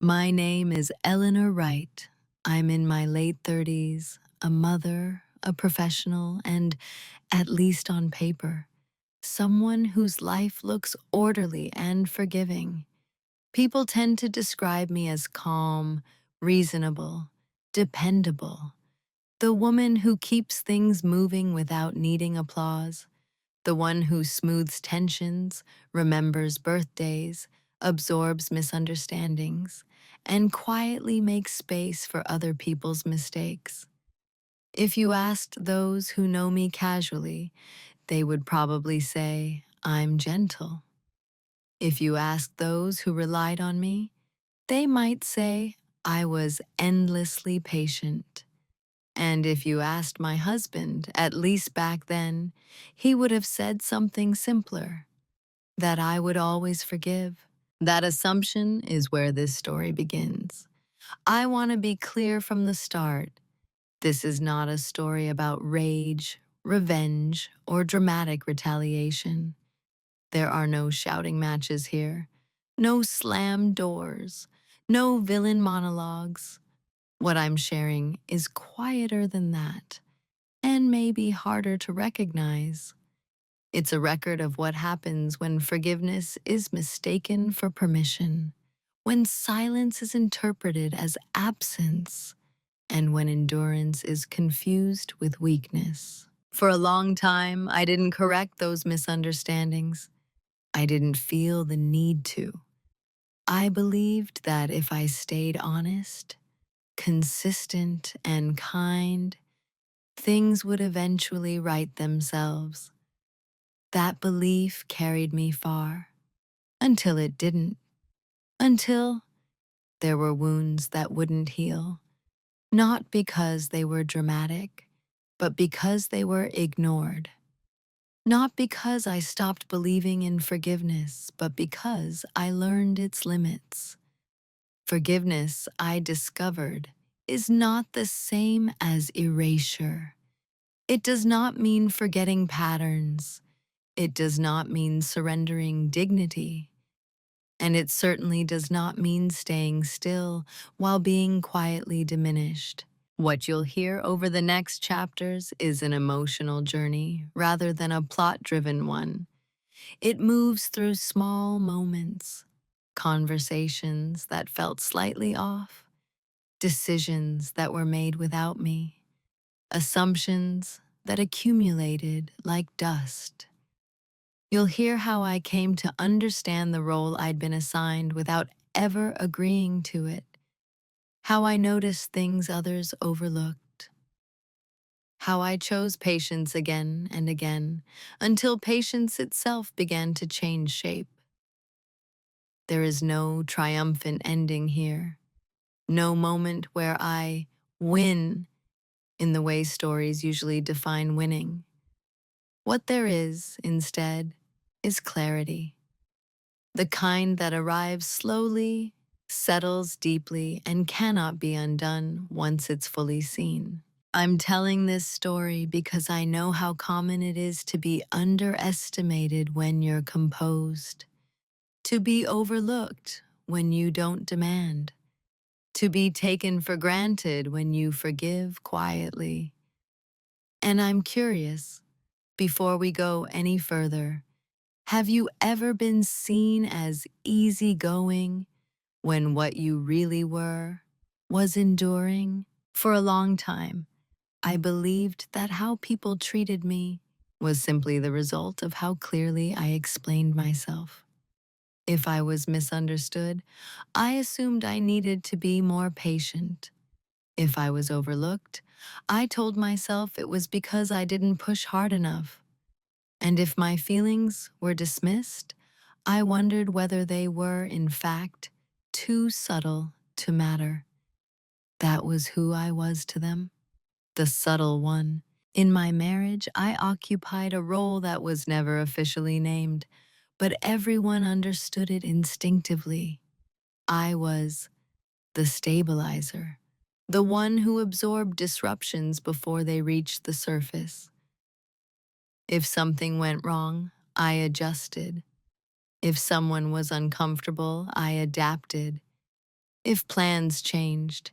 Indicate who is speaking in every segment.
Speaker 1: My name is Eleanor Wright. I'm in my late 30s, a mother, a professional, and, at least on paper, someone whose life looks orderly and forgiving. People tend to describe me as calm, reasonable, dependable, the woman who keeps things moving without needing applause, the one who smooths tensions, remembers birthdays, absorbs misunderstandings, and quietly makes space for other people's mistakes. If you asked those who know me casually, they would probably say, I'm gentle. If you asked those who relied on me, they might say, I was endlessly patient. And if you asked my husband, at least back then, he would have said something simpler, that I would always forgive. That assumption is where this story begins. I want to be clear from the start. This is not a story about rage, revenge, or dramatic retaliation. There are no shouting matches here, no slammed doors, no villain monologues. What I'm sharing is quieter than that, and maybe harder to recognize. It's a record of what happens when forgiveness is mistaken for permission, when silence is interpreted as absence, and when endurance is confused with weakness. For a long time, I didn't correct those misunderstandings. I didn't feel the need to. I believed that if I stayed honest, consistent, and kind, things would eventually right themselves. That belief carried me far, until it didn't. Until there were wounds that wouldn't heal, not because they were dramatic, but because they were ignored. Not because I stopped believing in forgiveness, but because I learned its limits. Forgiveness, I discovered, is not the same as erasure. It does not mean forgetting patterns. It does not mean surrendering dignity. And it certainly does not mean staying still while being quietly diminished. What you'll hear over the next chapters is an emotional journey rather than a plot-driven one. It moves through small moments, conversations that felt slightly off, decisions that were made without me, assumptions that accumulated like dust. You'll hear how I came to understand the role I'd been assigned without ever agreeing to it, how I noticed things others overlooked, how I chose patience again and again until patience itself began to change shape. There is no triumphant ending here, no moment where I win in the way stories usually define winning. What there is, instead, is clarity. The kind that arrives slowly, settles deeply, and cannot be undone once it's fully seen. I'm telling this story because I know how common it is to be underestimated when you're composed, to be overlooked when you don't demand, to be taken for granted when you forgive quietly. And I'm curious, before we go any further, have you ever been seen as easygoing when what you really were was enduring? For a long time, I believed that how people treated me was simply the result of how clearly I explained myself. If I was misunderstood, I assumed I needed to be more patient. If I was overlooked, I told myself it was because I didn't push hard enough. And if my feelings were dismissed, I wondered whether they were, in fact, too subtle to matter. That was who I was to them, the subtle one. In my marriage, I occupied a role that was never officially named, but everyone understood it instinctively. I was the stabilizer, the one who absorbed disruptions before they reached the surface. If something went wrong, I adjusted. If someone was uncomfortable, I adapted. If plans changed,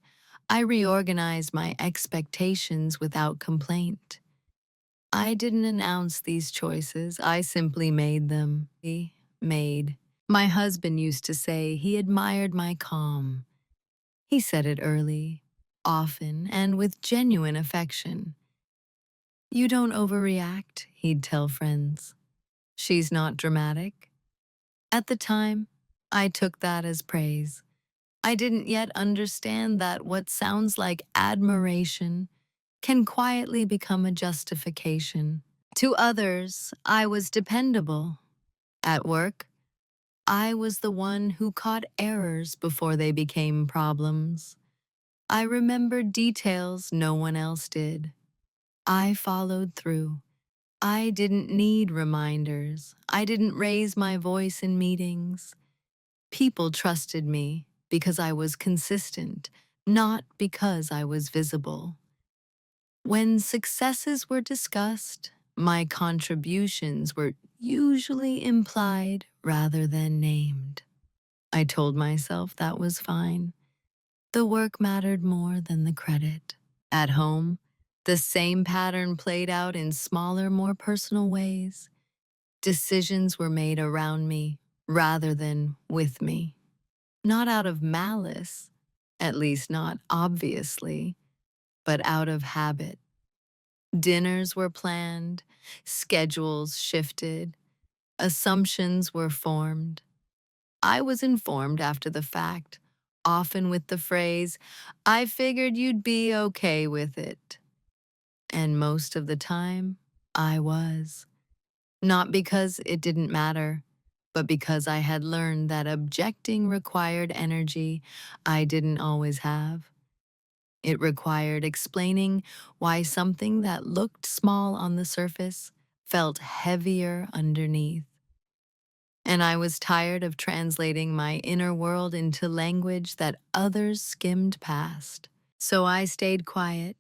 Speaker 1: I reorganized my expectations without complaint. I didn't announce these choices, I simply made them. Made. My husband used to say he admired my calm. He said it early, often, and with genuine affection. You don't overreact, he'd tell friends. She's not dramatic. At the time, I took that as praise. I didn't yet understand that what sounds like admiration can quietly become a justification. To others, I was dependable. At work, I was the one who caught errors before they became problems. I remembered details no one else did. I followed through. I didn't need reminders. I didn't raise my voice in meetings. People trusted me because I was consistent, not because I was visible. When successes were discussed, my contributions were usually implied rather than named. I told myself that was fine. The work mattered more than the credit. At home, the same pattern played out in smaller, more personal ways. Decisions were made around me rather than with me. Not out of malice, at least not obviously, but out of habit. Dinners were planned, schedules shifted, assumptions were formed. I was informed after the fact, often with the phrase, I figured you'd be okay with it. And most of the time, I was. Not because it didn't matter, but because I had learned that objecting required energy I didn't always have. It required explaining why something that looked small on the surface felt heavier underneath. And I was tired of translating my inner world into language that others skimmed past. So I stayed quiet,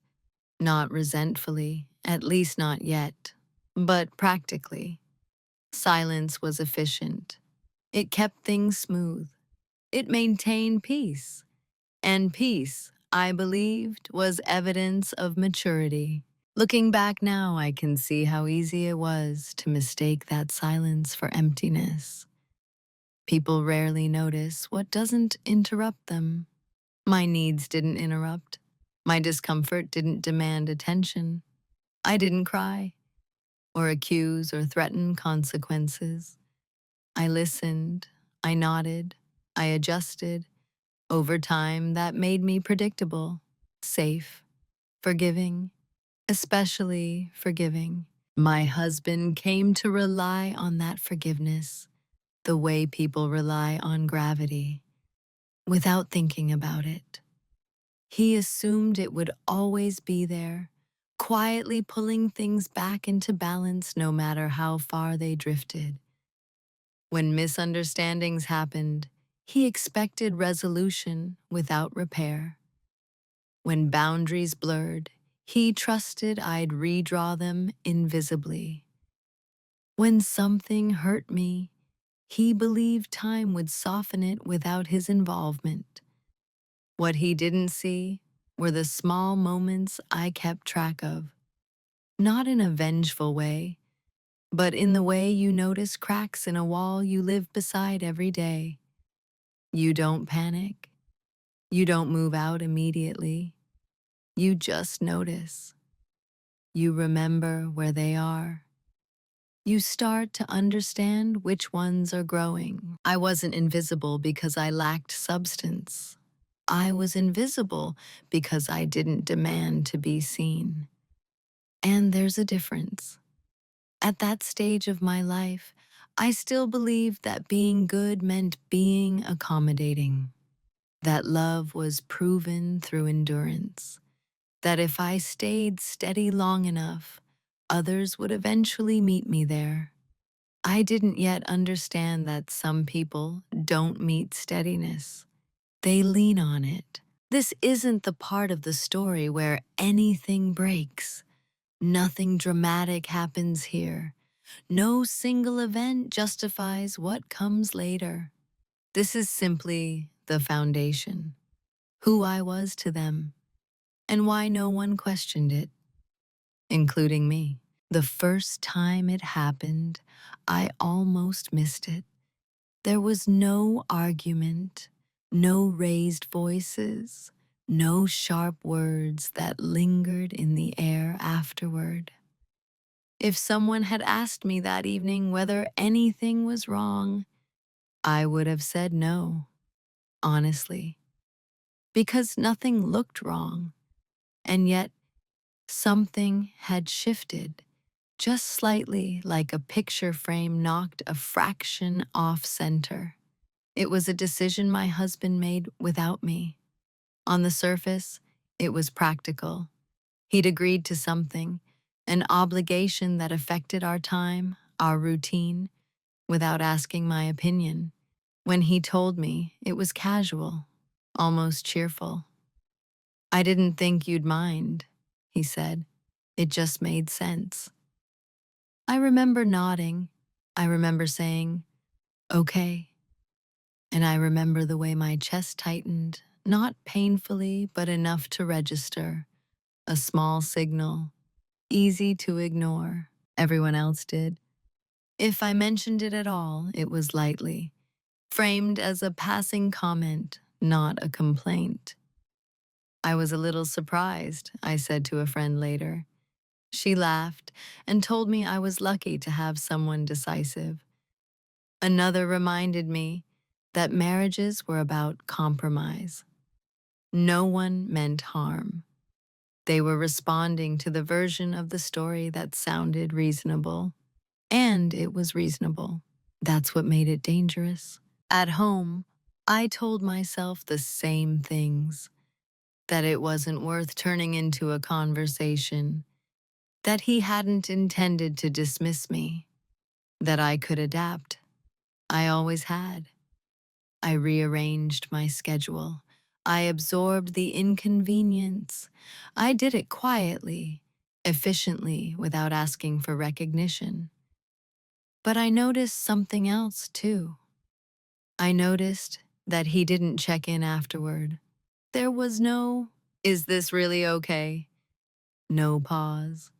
Speaker 1: not resentfully, at least not yet, but practically. Silence was efficient. It kept things smooth. It maintained peace. And peace, I believed, was evidence of maturity. Looking back now, I can see how easy it was to mistake that silence for emptiness. People rarely notice what doesn't interrupt them. My needs didn't interrupt. My discomfort didn't demand attention. I didn't cry, or accuse or threaten consequences. I listened, I nodded, I adjusted. Over time, that made me predictable, safe, forgiving, especially forgiving. My husband came to rely on that forgiveness, the way people rely on gravity, without thinking about it. He assumed it would always be there, quietly pulling things back into balance no matter how far they drifted. When misunderstandings happened, he expected resolution without repair. When boundaries blurred, he trusted I'd redraw them invisibly. When something hurt me, he believed time would soften it without his involvement. What he didn't see were the small moments I kept track of, not in a vengeful way, but in the way you notice cracks in a wall you live beside every day. You don't panic. You don't move out immediately. You just notice. You remember where they are. You start to understand which ones are growing. I wasn't invisible because I lacked substance. I was invisible because I didn't demand to be seen. And there's a difference. At that stage of my life, I still believed that being good meant being accommodating, that love was proven through endurance, that if I stayed steady long enough, others would eventually meet me there. I didn't yet understand that some people don't meet steadiness. They lean on it. This isn't the part of the story where anything breaks. Nothing dramatic happens here. No single event justifies what comes later. This is simply the foundation. who I was to them, and why no one questioned it, including me. The first time it happened, I almost missed it. There was no argument, no raised voices, no sharp words that lingered in the air afterward. If someone had asked me that evening whether anything was wrong, I would have said no, honestly, because nothing looked wrong, and yet something had shifted, just slightly, like a picture frame knocked a fraction off center. It was a decision my husband made without me. On the surface, it was practical. He'd agreed to something, an obligation that affected our time, our routine, without asking my opinion. When he told me, it was casual, almost cheerful. "I didn't think you'd mind," he said. "It just made sense." I remember nodding. I remember saying, "Okay." And I remember the way my chest tightened, not painfully, but enough to register. A small signal, easy to ignore. Everyone else did. If I mentioned it at all, it was lightly, framed as a passing comment, not a complaint. "I was a little surprised," I said to a friend later. She laughed and told me I was lucky to have someone decisive. Another reminded me that marriages were about compromise. No one meant harm. They were responding to the version of the story that sounded reasonable. And it was reasonable. That's what made it dangerous. At home, I told myself the same things: that it wasn't worth turning into a conversation, that he hadn't intended to dismiss me, that I could adapt. I always had. I rearranged my schedule. I absorbed the inconvenience. I did it quietly, efficiently, without asking for recognition. But I noticed something else, too. I noticed that he didn't check in afterward. There was no, "Is this really okay?" No pause.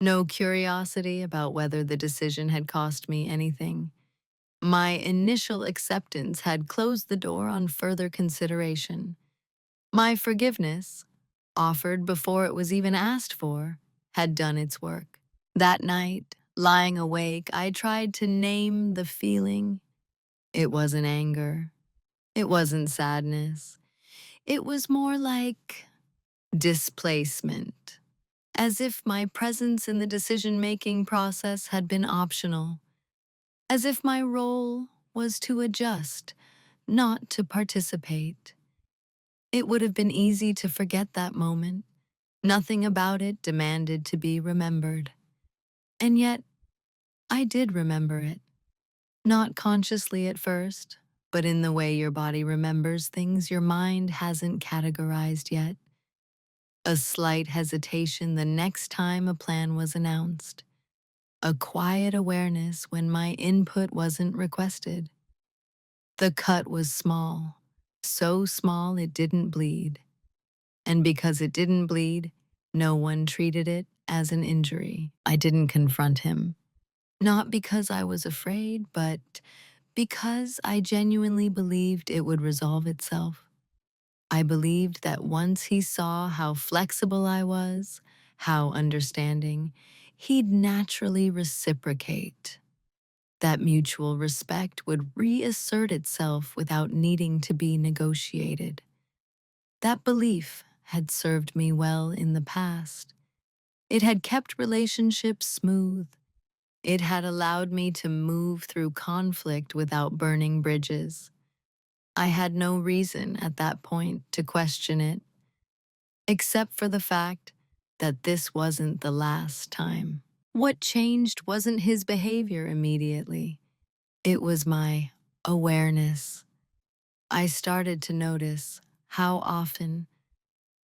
Speaker 1: No curiosity about whether the decision had cost me anything. My initial acceptance had closed the door on further consideration. My forgiveness, offered before it was even asked for, had done its work. That night, lying awake, I tried to name the feeling. It wasn't anger. It wasn't sadness. It was more like displacement, as if my presence in the decision-making process had been optional, as if my role was to adjust, not to participate. It would have been easy to forget that moment. Nothing about it demanded to be remembered. And yet, I did remember it. Not consciously at first, but in the way your body remembers things your mind hasn't categorized yet. A slight hesitation the next time a plan was announced. A quiet awareness when my input wasn't requested. The cut was small, so small it didn't bleed. And because it didn't bleed, no one treated it as an injury. I didn't confront him. Not because I was afraid, but because I genuinely believed it would resolve itself. I believed that once he saw how flexible I was, how understanding, he'd naturally reciprocate. That mutual respect would reassert itself without needing to be negotiated. That belief had served me well in the past. It had kept relationships smooth. It had allowed me to move through conflict without burning bridges. I had no reason at that point to question it, except for the fact that this wasn't the last time. What changed wasn't his behavior immediately. It was my awareness. I started to notice how often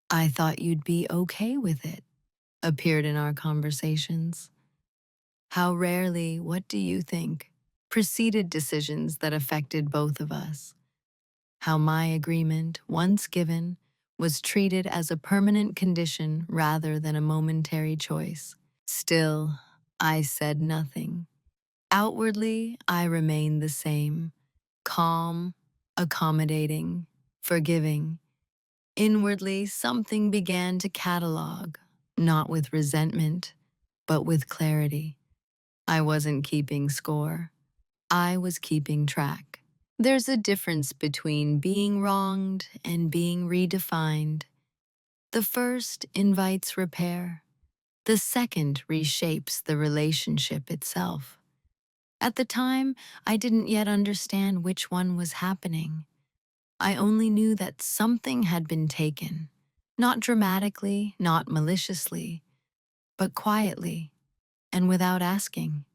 Speaker 1: "I thought you'd be okay with it" appeared in our conversations. How rarely "What do you think?" preceded decisions that affected both of us. How my agreement, once given, was treated as a permanent condition rather than a momentary choice. Still, I said nothing. Outwardly, I remained the same, calm, accommodating, forgiving. Inwardly, something began to catalog, not with resentment, but with clarity. I wasn't keeping score. I was keeping track. There's a difference between being wronged and being redefined. The first invites repair. The second reshapes the relationship itself. At the time, I didn't yet understand which one was happening. I only knew that something had been taken. Not dramatically, not maliciously, but quietly and without asking.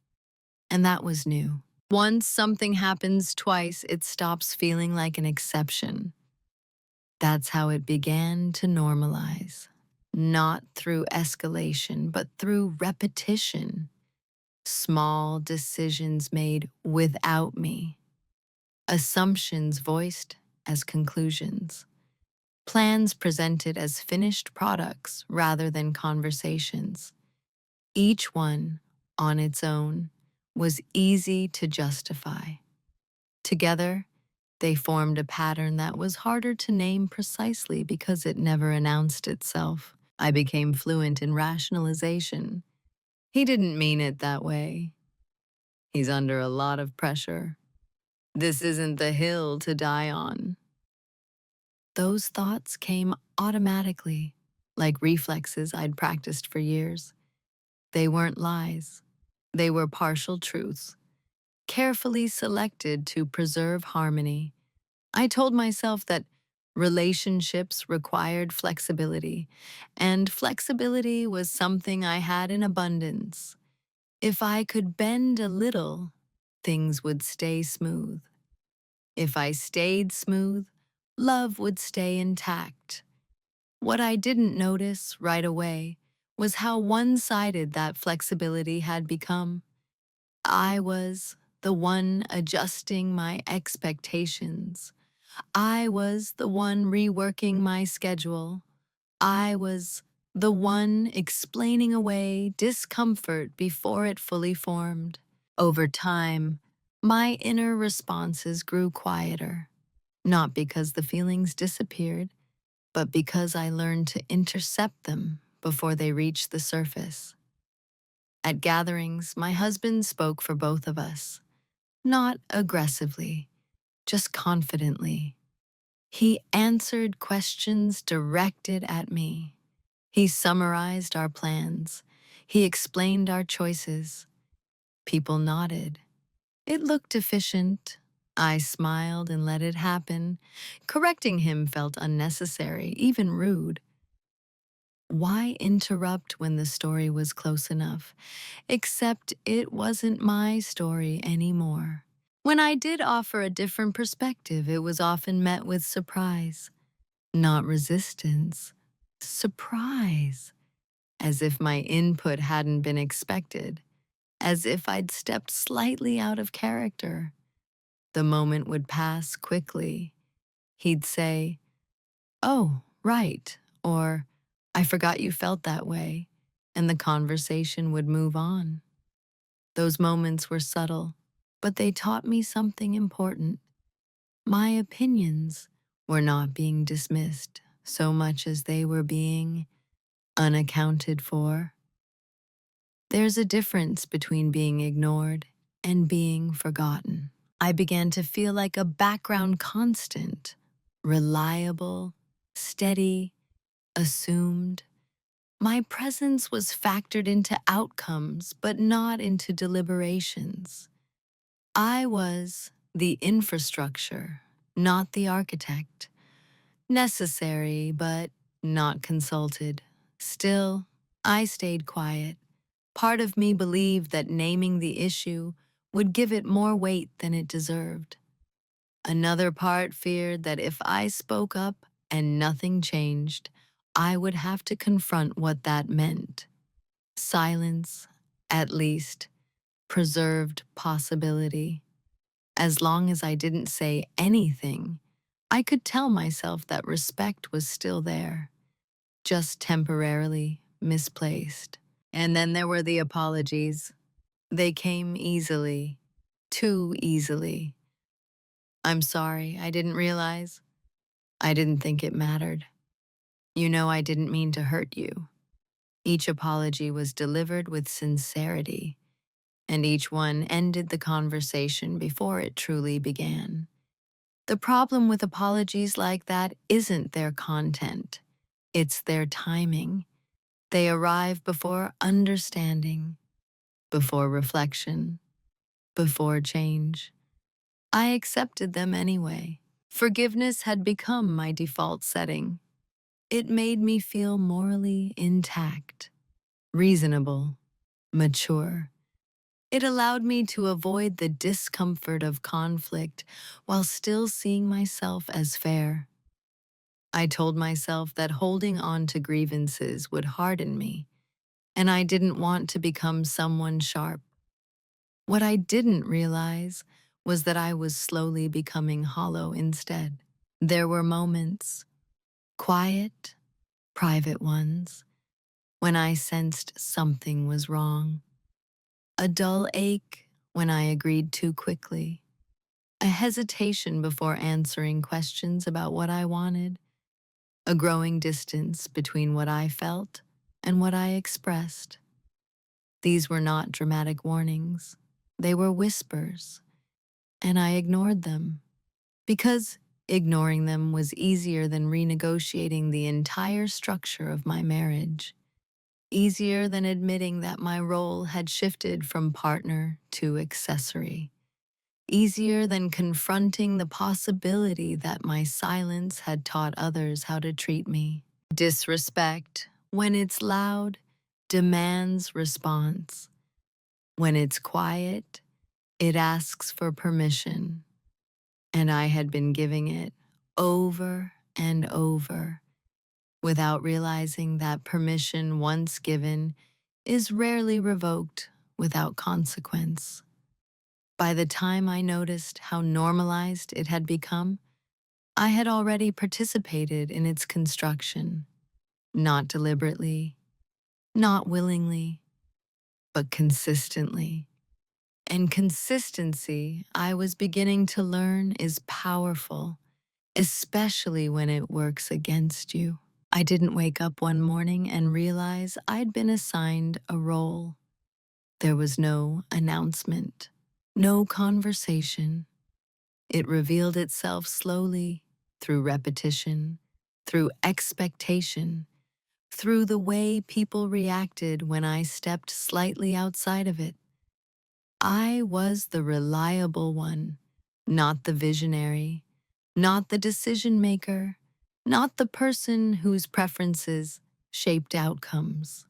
Speaker 1: And that was new. Once something happens twice, it stops feeling like an exception. That's how it began to normalize. Not through escalation, but through repetition. Small decisions made without me. Assumptions voiced as conclusions. Plans presented as finished products rather than conversations. Each one, on its own, was easy to justify. Together, they formed a pattern that was harder to name precisely because it never announced itself. I became fluent in rationalization. He didn't mean it that way. He's under a lot of pressure. This isn't the hill to die on. Those thoughts came automatically, like reflexes I'd practiced for years. They weren't lies. They were partial truths, carefully selected to preserve harmony. I told myself that relationships required flexibility, and flexibility was something I had in abundance. If I could bend a little, things would stay smooth. If I stayed smooth, love would stay intact. What I didn't notice right away was how one-sided that flexibility had become. I was the one adjusting my expectations. I was the one reworking my schedule. I was the one explaining away discomfort before it fully formed. Over time, my inner responses grew quieter, not because the feelings disappeared, but because I learned to intercept them before they reached the surface. At gatherings, my husband spoke for both of us, not aggressively, just confidently. He answered questions directed at me. He summarized our plans. He explained our choices. People nodded. It looked efficient. I smiled and let it happen. Correcting him felt unnecessary, even rude. Why interrupt when the story was close enough? Except it wasn't my story anymore. When I did offer a different perspective, it was often met with surprise. Not resistance, surprise. As if my input hadn't been expected. As if I'd stepped slightly out of character. The moment would pass quickly. He'd say, "Oh, right," or "I forgot you felt that way," and the conversation would move on. Those moments were subtle, but they taught me something important. My opinions were not being dismissed so much as they were being unaccounted for. There's a difference between being ignored and being forgotten. I began to feel like a background constant, reliable, steady, assumed. My presence was factored into outcomes, but not into deliberations. I was the infrastructure, not the architect. Necessary, but not consulted. Still, I stayed quiet. Part of me believed that naming the issue would give it more weight than it deserved. Another part feared that if I spoke up and nothing changed, I would have to confront what that meant. Silence, at least, preserved possibility. As long as I didn't say anything, I could tell myself that respect was still there, just temporarily misplaced. And then there were the apologies. They came easily, too easily. I'm sorry, I didn't realize. I didn't think it mattered. You know I didn't mean to hurt you. Each apology was delivered with sincerity, and each one ended the conversation before it truly began. The problem with apologies like that isn't their content, it's their timing. They arrive before understanding, before reflection, before change. I accepted them anyway. Forgiveness had become my default setting. It made me feel morally intact, reasonable, mature. It allowed me to avoid the discomfort of conflict while still seeing myself as fair. I told myself that holding on to grievances would harden me, and I didn't want to become someone sharp. What I didn't realize was that I was slowly becoming hollow instead. There were moments, quiet, private ones, when I sensed something was wrong. A dull ache when I agreed too quickly. A hesitation before answering questions about what I wanted. A growing distance between what I felt and what I expressed. These were not dramatic warnings. They were whispers, and I ignored them. Because ignoring them was easier than renegotiating the entire structure of my marriage. Easier than admitting that my role had shifted from partner to accessory. Easier than confronting the possibility that my silence had taught others how to treat me. Disrespect, when it's loud, demands response. When it's quiet, it asks for permission. And I had been giving it over and over without realizing that permission once given is rarely revoked without consequence. By the time I noticed how normalized it had become, I had already participated in its construction, not deliberately, not willingly, but consistently. And consistency, I was beginning to learn, is powerful, especially when it works against you. I didn't wake up one morning and realize I'd been assigned a role. There was no announcement, no conversation. It revealed itself slowly, through repetition, through expectation, through the way people reacted when I stepped slightly outside of it. I was the reliable one, not the visionary, not the decision maker, not the person whose preferences shaped outcomes.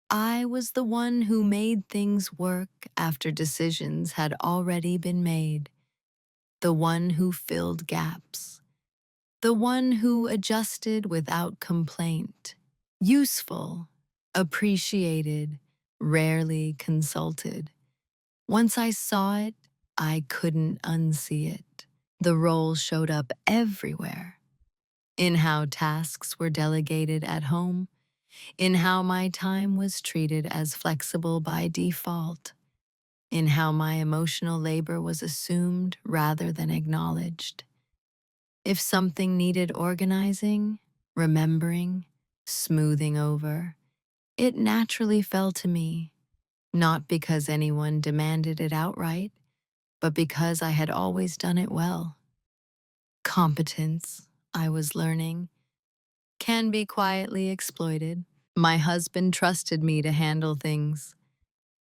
Speaker 1: I was the one who made things work after decisions had already been made, the one who filled gaps, the one who adjusted without complaint, useful, appreciated, rarely consulted. Once I saw it, I couldn't unsee it. The role showed up everywhere. In how tasks were delegated at home, in how my time was treated as flexible by default, in how my emotional labor was assumed rather than acknowledged. If something needed organizing, remembering, smoothing over, it naturally fell to me, not because anyone demanded it outright, but because I had always done it well. Competence, I was learning, can be quietly exploited. My husband trusted me to handle things.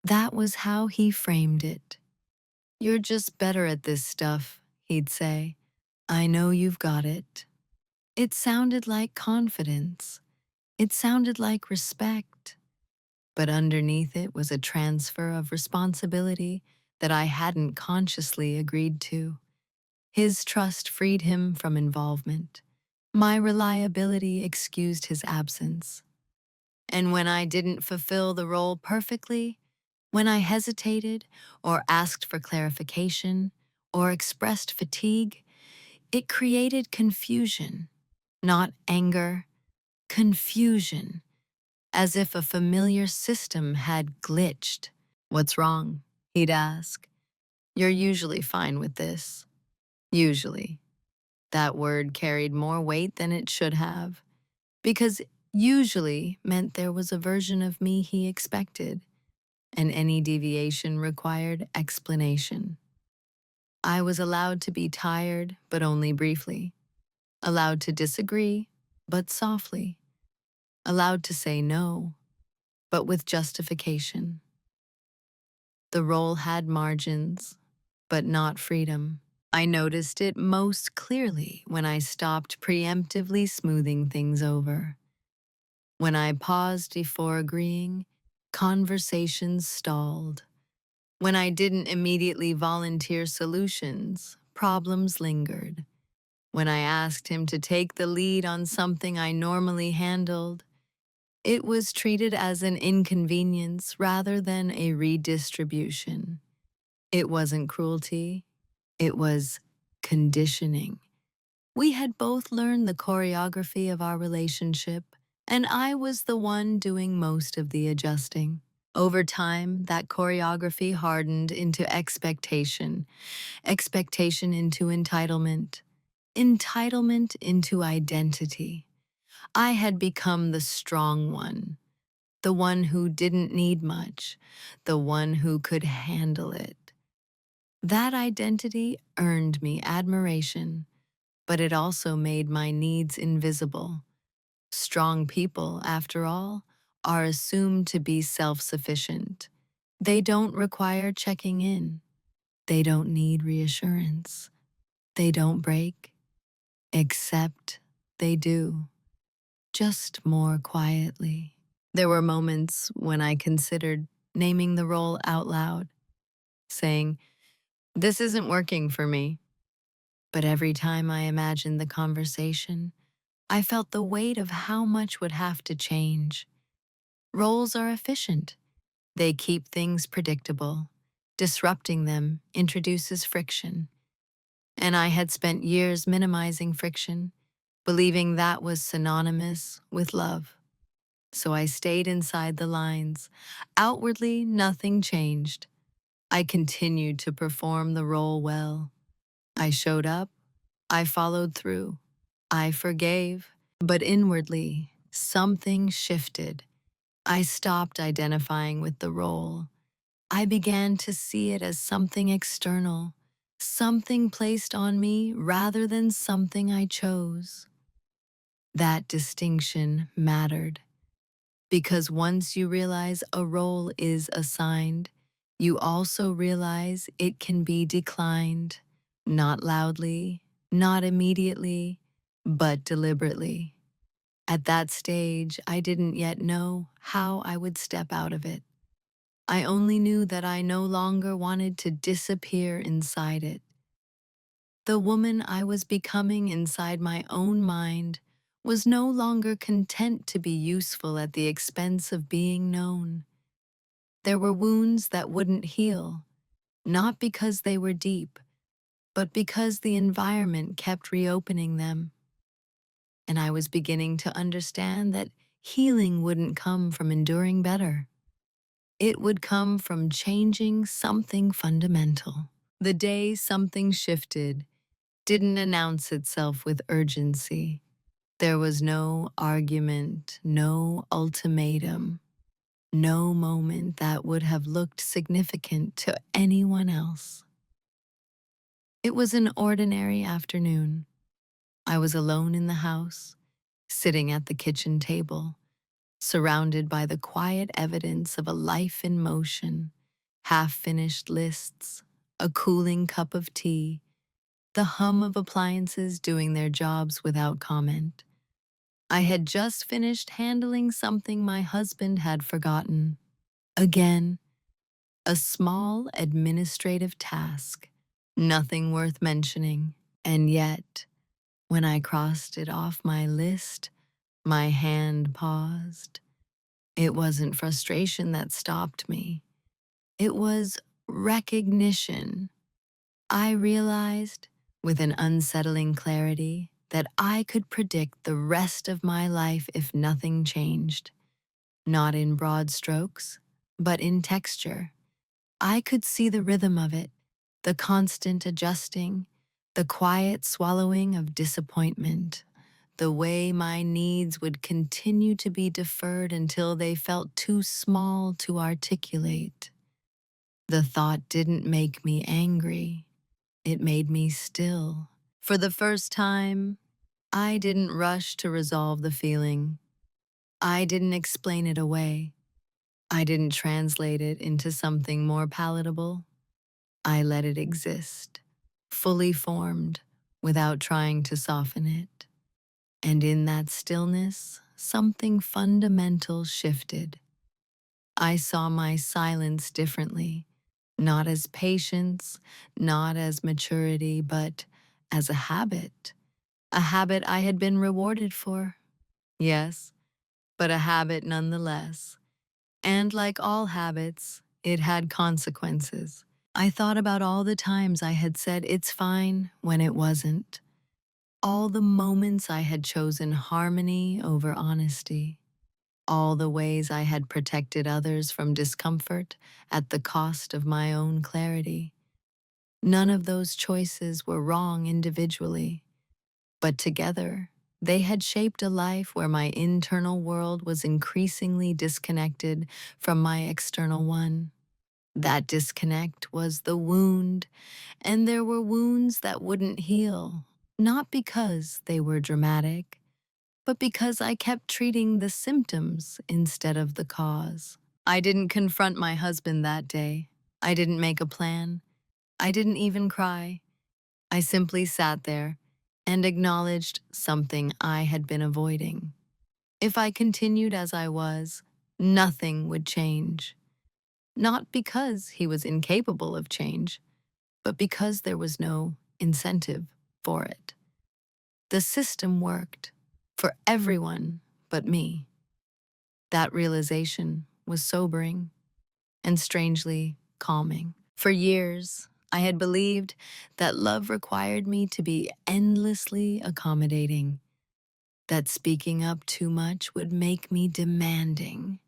Speaker 1: That was how he framed it. "You're just better at this stuff," he'd say. "I know you've got it." It sounded like confidence. It sounded like respect. But underneath it was a transfer of responsibility that I hadn't consciously agreed to. His trust freed him from involvement. My reliability excused his absence. And when I didn't fulfill the role perfectly, when I hesitated or asked for clarification or expressed fatigue, It created confusion, not anger, confusion, as if a familiar system had glitched. "What's wrong?" he'd ask. "You're usually fine with this." Usually. That word carried more weight than it should have, because usually meant there was a version of me he expected, and any deviation required explanation. I was allowed to be tired, but only briefly, allowed to disagree, but softly, allowed to say no, but with justification. The role had margins, but not freedom. I noticed it most clearly when I stopped preemptively smoothing things over. When I paused before agreeing, conversations stalled. When I didn't immediately volunteer solutions, problems lingered. When I asked him to take the lead on something I normally handled, it was treated as an inconvenience rather than a redistribution. It wasn't cruelty, it was conditioning. We had both learned the choreography of our relationship, and I was the one doing most of the adjusting. Over time, that choreography hardened into expectation, expectation into entitlement, entitlement into identity. I had become the strong one, the one who didn't need much, the one who could handle it. That identity earned me admiration, but it also made my needs invisible. Strong people, after all, are assumed to be self-sufficient. They don't require checking in. They don't need reassurance. They don't break, except they do, just more quietly. There were moments when I considered naming the role out loud, saying, "This isn't working for me." But every time I imagined the conversation, I felt the weight of how much would have to change. Roles are efficient. They keep things predictable. Disrupting them introduces friction. And I had spent years minimizing friction, believing that was synonymous with love. So I stayed inside the lines. Outwardly, nothing changed. I continued to perform the role well. I showed up. I followed through. I forgave. But inwardly, something shifted. I stopped identifying with the role. I began to see it as something external, something placed on me rather than something I chose. That distinction mattered, because once you realize a role is assigned, you also realize it can be declined, not loudly, not immediately, but deliberately. At that stage, I didn't yet know how I would step out of it. I only knew that I no longer wanted to disappear inside it. The woman I was becoming inside my own mind was no longer content to be useful at the expense of being known. There were wounds that wouldn't heal, not because they were deep, but because the environment kept reopening them. And I was beginning to understand that healing wouldn't come from enduring better. It would come from changing something fundamental. The day something shifted didn't announce itself with urgency. There was no argument, no ultimatum, no moment that would have looked significant to anyone else. It was an ordinary afternoon. I was alone in the house, sitting at the kitchen table, surrounded by the quiet evidence of a life in motion, half-finished lists, a cooling cup of tea, the hum of appliances doing their jobs without comment. I had just finished handling something my husband had forgotten. Again, a small administrative task, nothing worth mentioning. And yet, when I crossed it off my list, my hand paused. It wasn't frustration that stopped me. It was recognition. I realized, with an unsettling clarity that I could predict the rest of my life if nothing changed. Not in broad strokes, but in texture. I could see the rhythm of it, the constant adjusting, the quiet swallowing of disappointment, the way my needs would continue to be deferred until they felt too small to articulate. The thought didn't make me angry, it made me still. For the first time, I didn't rush to resolve the feeling. I didn't explain it away. I didn't translate it into something more palatable. I let it exist, fully formed, without trying to soften it. And in that stillness, something fundamental shifted. I saw my silence differently, not as patience, not as maturity, but as a habit I had been rewarded for. Yes, but a habit nonetheless. And like all habits, it had consequences. I thought about all the times I had said it's fine when it wasn't. All the moments I had chosen harmony over honesty. All the ways I had protected others from discomfort at the cost of my own clarity. None of those choices were wrong individually, but together, they had shaped a life where my internal world was increasingly disconnected from my external one. That disconnect was the wound, and there were wounds that wouldn't heal, not because they were dramatic, but because I kept treating the symptoms instead of the cause. I didn't confront my husband that day. I didn't make a plan. I didn't even cry. I simply sat there and acknowledged something I had been avoiding. If I continued as I was, nothing would change. Not because he was incapable of change, but because there was no incentive for it. The system worked for everyone but me. That realization was sobering and strangely calming. For years, I had believed that love required me to be endlessly accommodating, that speaking up too much would make me demanding,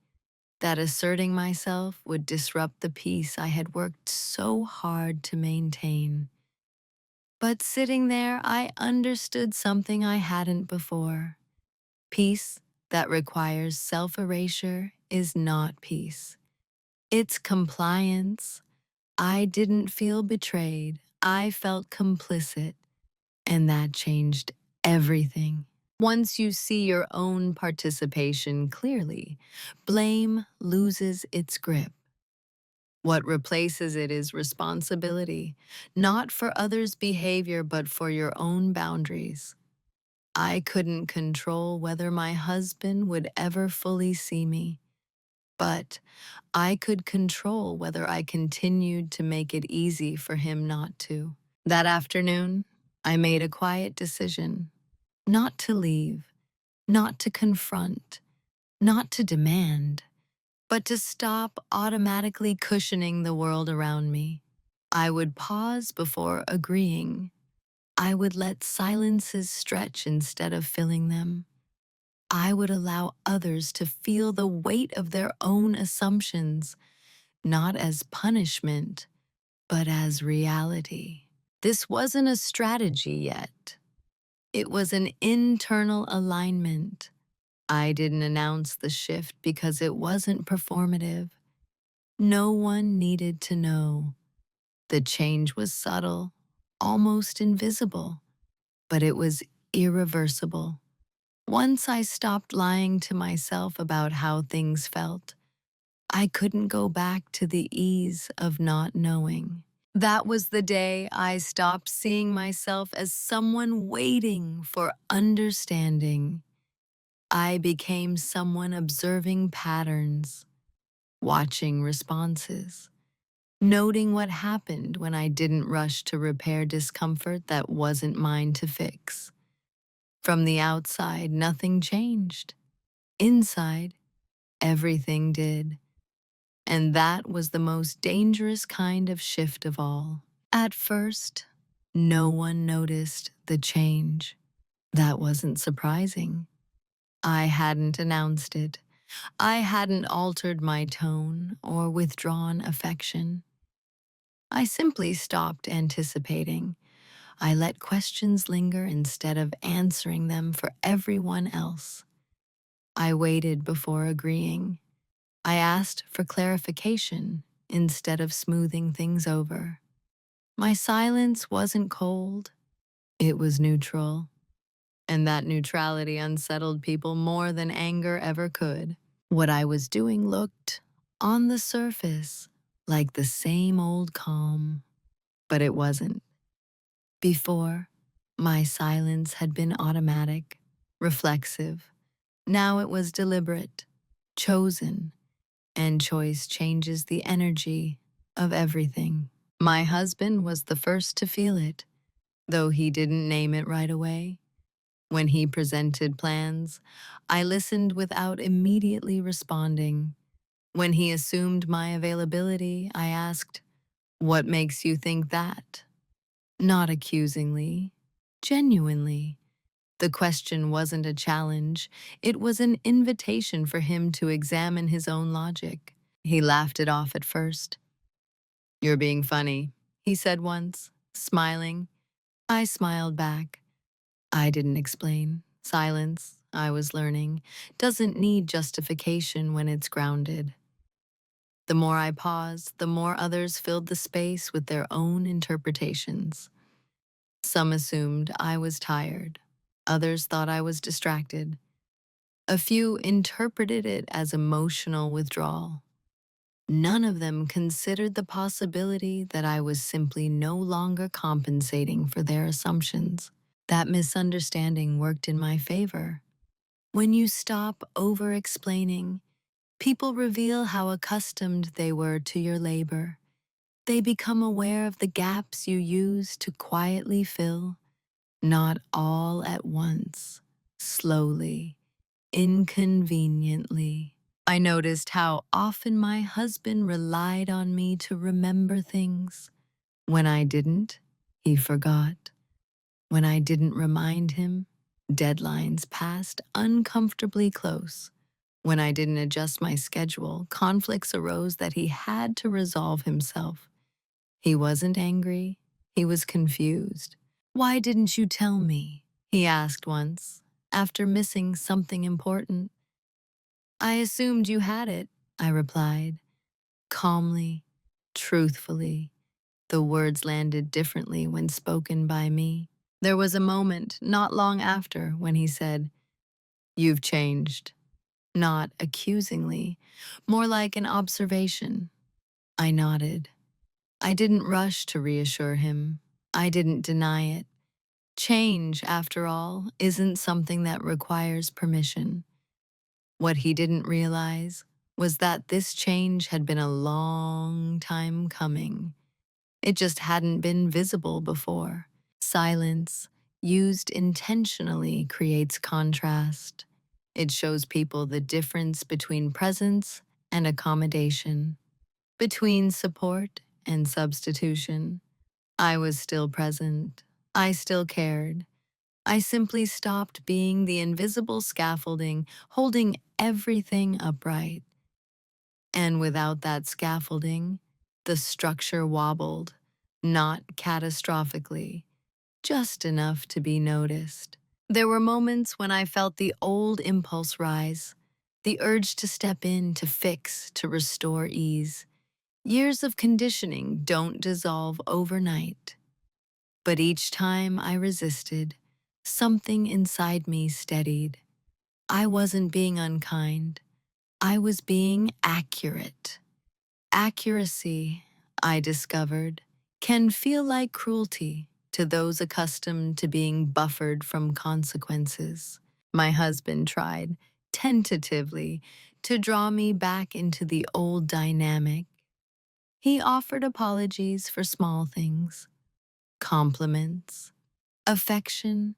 Speaker 1: that asserting myself would disrupt the peace I had worked so hard to maintain. But sitting there, I understood something I hadn't before. Peace that requires self-erasure is not peace. It's compliance. I didn't feel betrayed. I felt complicit, and that changed everything. Once you see your own participation clearly, blame loses its grip. What replaces it is responsibility, not for others' behavior, but for your own boundaries. I couldn't control whether my husband would ever fully see me, but I could control whether I continued to make it easy for him not to. That afternoon, I made a quiet decision, not to leave, not to confront, not to demand, but to stop automatically cushioning the world around me. I would pause before agreeing. I would let silences stretch instead of filling them. I would allow others to feel the weight of their own assumptions, not as punishment, but as reality. This wasn't a strategy yet. It was an internal alignment. I didn't announce the shift because it wasn't performative. No one needed to know. The change was subtle, almost invisible, but it was irreversible. Once I stopped lying to myself about how things felt, I couldn't go back to the ease of not knowing. That was the day I stopped seeing myself as someone waiting for understanding. I became someone observing patterns, watching responses, noting what happened when I didn't rush to repair discomfort that wasn't mine to fix. From the outside, nothing changed. Inside, everything did. And that was the most dangerous kind of shift of all. At first, No one noticed the change. That wasn't surprising. I hadn't announced it. I hadn't altered my tone or withdrawn affection. I simply stopped anticipating. I let questions linger instead of answering them for everyone else. I waited before agreeing. I asked for clarification instead of smoothing things over. My silence wasn't cold, it was neutral, and that neutrality unsettled people more than anger ever could. What I was doing looked, on the surface, like the same old calm, but it wasn't. Before, my silence had been automatic, reflexive. Now it was deliberate, chosen, and choice changes the energy of everything. My husband was the first to feel it, though he didn't name it right away. When he presented plans, I listened without immediately responding. When he assumed my availability, I asked, "What makes you think that?" Not accusingly, genuinely. The question wasn't a challenge, it was an invitation for him to examine his own logic. He laughed it off at first. "You're being funny," he said once, smiling. I smiled back. I didn't explain. Silence, I was learning, doesn't need justification when it's grounded. The more I paused, the more others filled the space with their own interpretations. Some assumed I was tired. Others thought I was distracted. A few interpreted it as emotional withdrawal. None of them considered the possibility that I was simply no longer compensating for their assumptions. That misunderstanding worked in my favor. When you stop over-explaining, people reveal how accustomed they were to your labor. They become aware of the gaps you use to quietly fill, not all at once, slowly, inconveniently. I noticed how often my husband relied on me to remember things. When I didn't, he forgot. When I didn't remind him, deadlines passed uncomfortably close. When I didn't adjust my schedule, conflicts arose that he had to resolve himself. He wasn't angry, he was confused. "Why didn't you tell me?" he asked once, after missing something important. "I assumed you had it," I replied, calmly, truthfully. The words landed differently when spoken by me. There was a moment not long after when he said, "You've changed." Not accusingly, more like an observation. I nodded. I didn't rush to reassure him. I didn't deny it. Change, after all, isn't something that requires permission. What he didn't realize was that this change had been a long time coming. It just hadn't been visible before. Silence, used intentionally, creates contrast. It shows people the difference between presence and accommodation, between support and substitution. I was still present. I still cared. I simply stopped being the invisible scaffolding holding everything upright. And without that scaffolding, the structure wobbled, not catastrophically, just enough to be noticed. There were moments when I felt the old impulse rise, the urge to step in, to fix, to restore ease. Years of conditioning don't dissolve overnight. But each time I resisted, something inside me steadied. I wasn't being unkind. I was being accurate. Accuracy, I discovered, can feel like cruelty to those accustomed to being buffered from consequences. My husband tried, tentatively, to draw me back into the old dynamic. He offered apologies for small things, compliments, affection,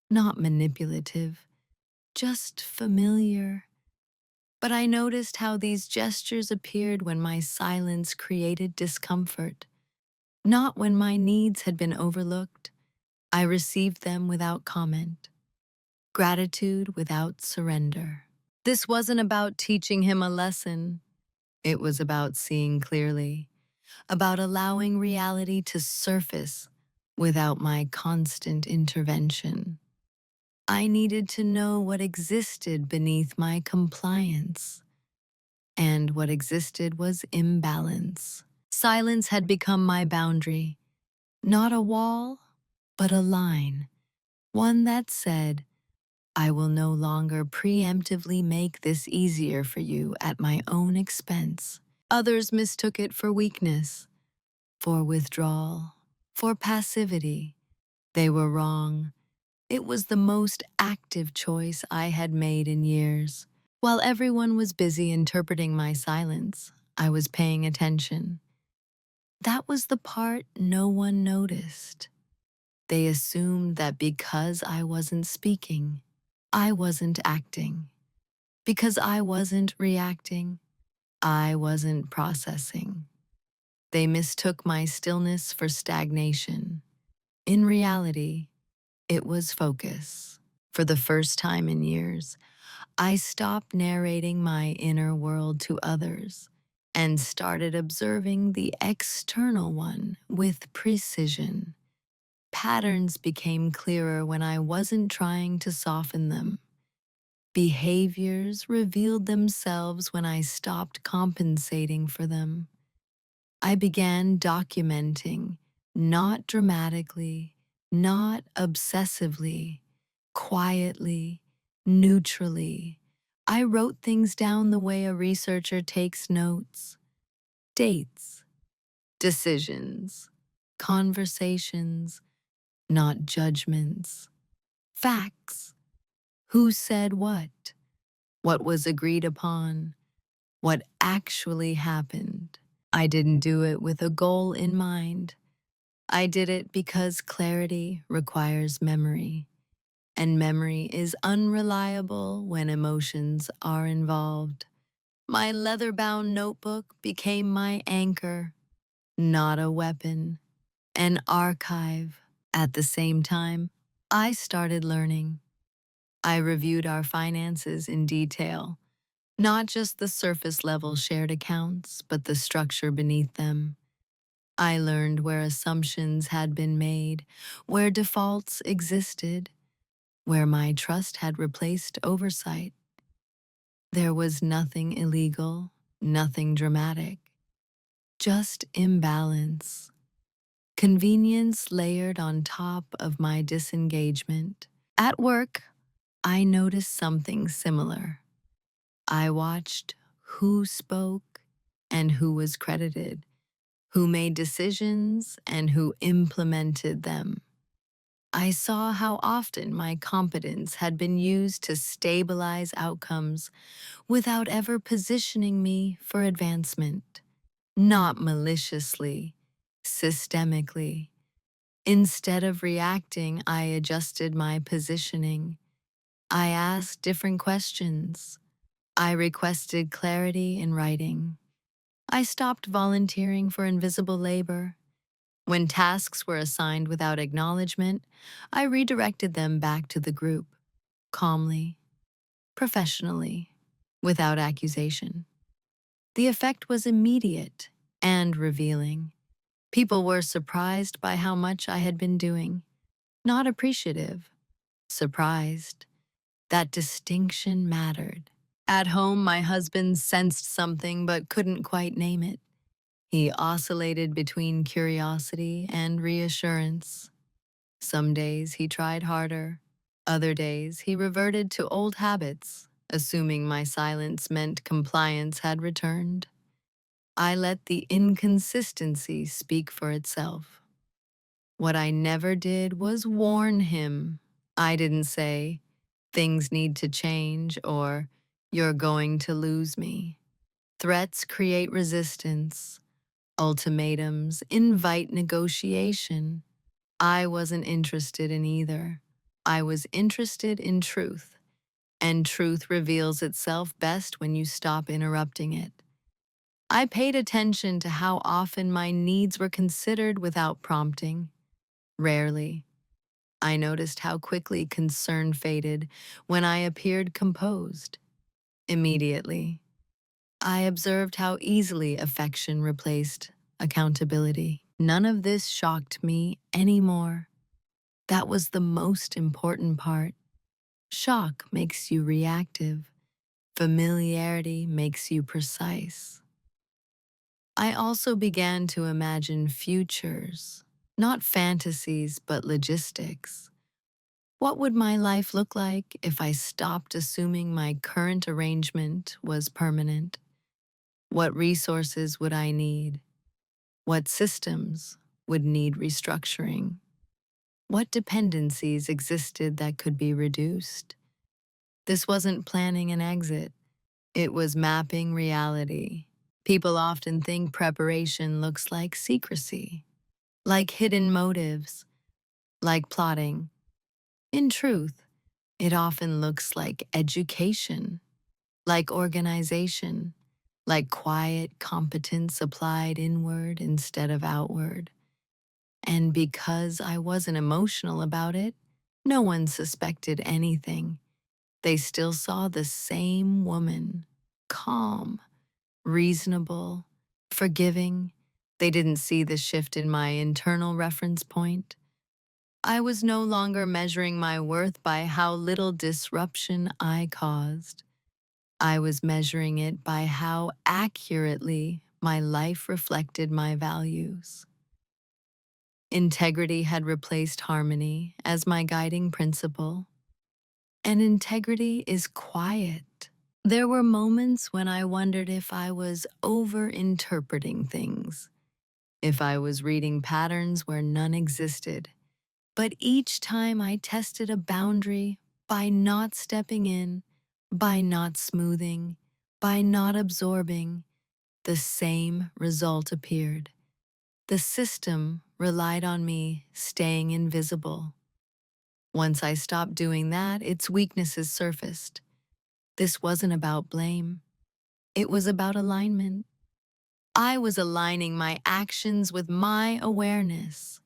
Speaker 1: not manipulative, just familiar. But I noticed how these gestures appeared when my silence created discomfort. Not when my needs had been overlooked. I received them without comment, gratitude without surrender. This wasn't about teaching him a lesson. It was about seeing clearly, about allowing reality to surface without my constant intervention. I needed to know what existed beneath my compliance, and what existed was imbalance. Silence had become my boundary, not a wall, but a line, one that said, I will no longer preemptively make this easier for you at my own expense. Others mistook it for weakness, for withdrawal, for passivity. They were wrong. It was the most active choice I had made in years. While everyone was busy interpreting my silence, I was paying attention. That was the part no one noticed. They assumed that because I wasn't speaking, I wasn't acting. Because I wasn't reacting, I wasn't processing. They mistook my stillness for stagnation. In reality, it was focus. For the first time in years, I stopped narrating my inner world to others and started observing the external one with precision. Patterns became clearer when I wasn't trying to soften them. Behaviors revealed themselves when I stopped compensating for them. I began documenting, not dramatically, not obsessively, quietly, neutrally. I wrote things down the way a researcher takes notes: dates, decisions, conversations, not judgments, facts, who said what was agreed upon, what actually happened. I didn't do it with a goal in mind. I did it because clarity requires memory, and memory is unreliable when emotions are involved. My leather-bound notebook became my anchor, not a weapon, an archive. At the same time, I started learning. I reviewed our finances in detail, not just the surface-level shared accounts, but the structure beneath them. I learned where assumptions had been made, where defaults existed, where my trust had replaced oversight. There was nothing illegal, nothing dramatic, just imbalance. Convenience layered on top of my disengagement. At work, I noticed something similar. I watched who spoke and who was credited, who made decisions and who implemented them. I saw how often my competence had been used to stabilize outcomes without ever positioning me for advancement. Not maliciously, systemically. Instead of reacting, I adjusted my positioning. I asked different questions. I requested clarity in writing. I stopped volunteering for invisible labor. When tasks were assigned without acknowledgement, I redirected them back to the group, calmly, professionally, without accusation. The effect was immediate and revealing. People were surprised by how much I had been doing, not appreciative, surprised. That distinction mattered. At home, my husband sensed something but couldn't quite name it. He oscillated between curiosity and reassurance. Some days he tried harder. Other days he reverted to old habits, assuming my silence meant compliance had returned. I let the inconsistency speak for itself. What I never did was warn him. I didn't say, things need to change, or you're going to lose me. Threats create resistance. Ultimatums invite negotiation. I wasn't interested in either. I was interested in truth, and truth reveals itself best when you stop interrupting it. I paid attention to how often my needs were considered without prompting. Rarely. I noticed how quickly concern faded when I appeared composed. Immediately, I observed how easily affection replaced accountability. None of this shocked me anymore. That was the most important part. Shock makes you reactive. Familiarity makes you precise. I also began to imagine futures, not fantasies, but logistics. What would my life look like if I stopped assuming my current arrangement was permanent? What resources would I need? What systems would need restructuring? What dependencies existed that could be reduced? This wasn't planning an exit, it was mapping reality. People often think preparation looks like secrecy, like hidden motives, like plotting. In truth, it often looks like education, like organization, like quiet competence applied inward instead of outward. And because I wasn't emotional about it, no one suspected anything. They still saw the same woman, calm, reasonable, forgiving. They didn't see the shift in my internal reference point. I was no longer measuring my worth by how little disruption I caused. I was measuring it by how accurately my life reflected my values. Integrity had replaced harmony as my guiding principle, and integrity is quiet. There were moments when I wondered if I was over-interpreting things, if I was reading patterns where none existed. But each time I tested a boundary by not stepping in, by not smoothing, by not absorbing, the same result appeared. The system relied on me staying invisible. Once I stopped doing that, its weaknesses surfaced. This wasn't about blame. It was about alignment. I was aligning my actions with my awareness,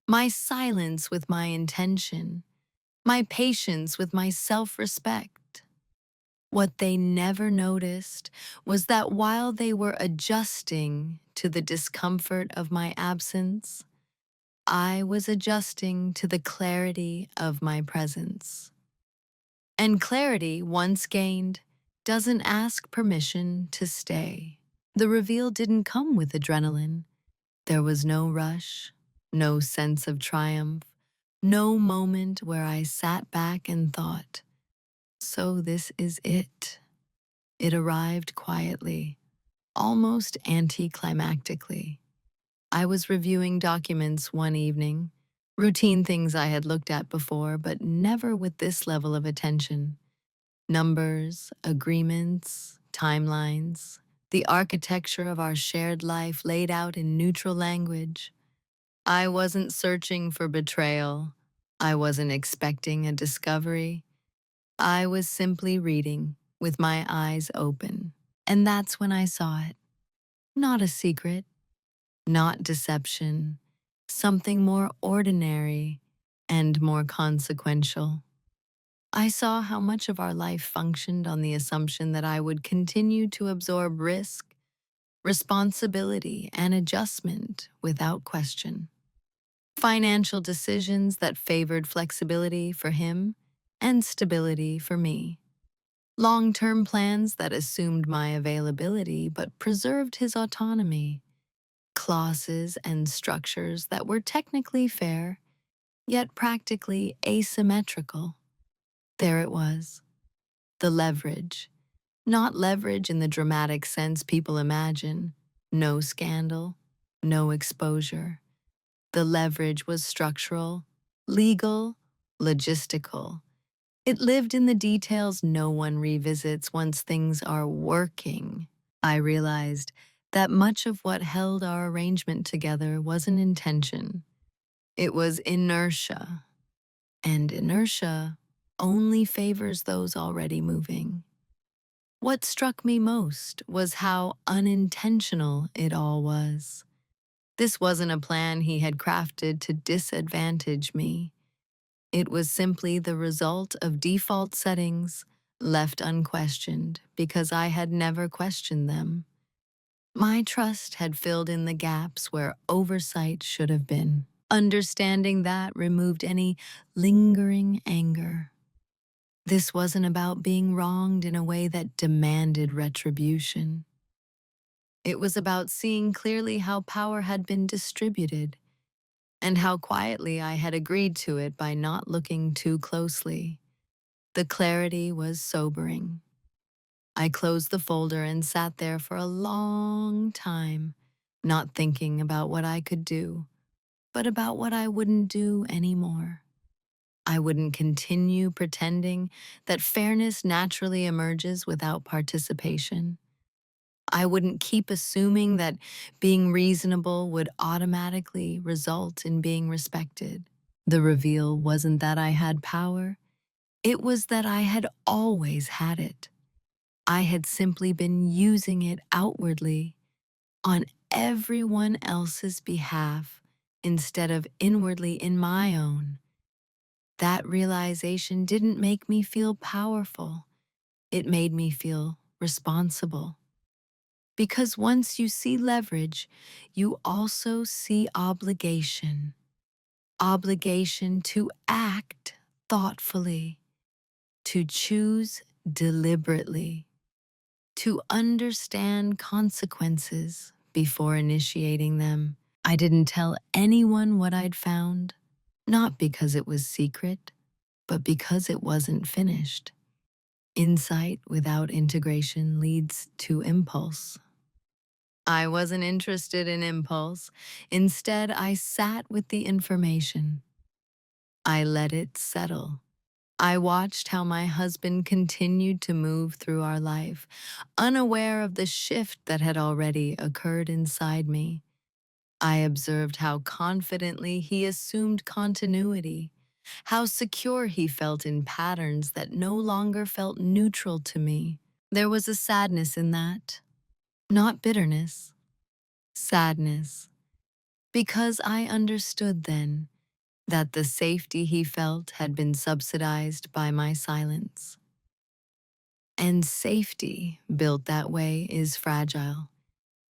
Speaker 1: my silence with my intention, my patience with my self-respect. What they never noticed was that while they were adjusting to the discomfort of my absence, I was adjusting to the clarity of my presence. And clarity, once gained, doesn't ask permission to stay. The reveal didn't come with adrenaline. There was no rush, no sense of triumph, no moment where I sat back and thought, so this is it. It arrived quietly, almost anticlimactically. I was reviewing documents one evening, routine things I had looked at before, but never with this level of attention. Numbers, agreements, timelines, the architecture of our shared life laid out in neutral language. I wasn't searching for betrayal. I wasn't expecting a discovery. I was simply reading with my eyes open. And that's when I saw it. Not a secret, not deception, something more ordinary and more consequential. I saw how much of our life functioned on the assumption that I would continue to absorb risk, responsibility, and adjustment without question. Financial decisions that favored flexibility for him and stability for me. Long-term plans that assumed my availability but preserved his autonomy. Clauses and structures that were technically fair, yet practically asymmetrical. There it was, the leverage. Not leverage in the dramatic sense people imagine. No scandal, no exposure. The leverage was structural, legal, logistical. It lived in the details no one revisits once things are working. I realized that much of what held our arrangement together wasn't intention. It was inertia. And inertia only favors those already moving. What struck me most was how unintentional it all was. This wasn't a plan he had crafted to disadvantage me. It was simply the result of default settings left unquestioned because I had never questioned them. My trust had filled in the gaps where oversight should have been. Understanding that removed any lingering anger. This wasn't about being wronged in a way that demanded retribution. It was about seeing clearly how power had been distributed and how quietly I had agreed to it by not looking too closely. The clarity was sobering. I closed the folder and sat there for a long time, not thinking about what I could do, but about what I wouldn't do anymore. I wouldn't continue pretending that fairness naturally emerges without participation. I wouldn't keep assuming that being reasonable would automatically result in being respected. The reveal wasn't that I had power, it was that I had always had it. I had simply been using it outwardly on everyone else's behalf instead of inwardly in my own. That realization didn't make me feel powerful. It made me feel responsible. Because once you see leverage, you also see obligation. Obligation to act thoughtfully, to choose deliberately, to understand consequences before initiating them. I didn't tell anyone what I'd found, not because it was secret, but because it wasn't finished. Insight without integration leads to impulse. I wasn't interested in impulse. Instead, I sat with the information. I let it settle. I watched how my husband continued to move through our life, unaware of the shift that had already occurred inside me. I observed how confidently he assumed continuity, how secure he felt in patterns that no longer felt neutral to me. There was a sadness in that, not bitterness, sadness, because I understood then that the safety he felt had been subsidized by my silence. And safety, built that way, is fragile,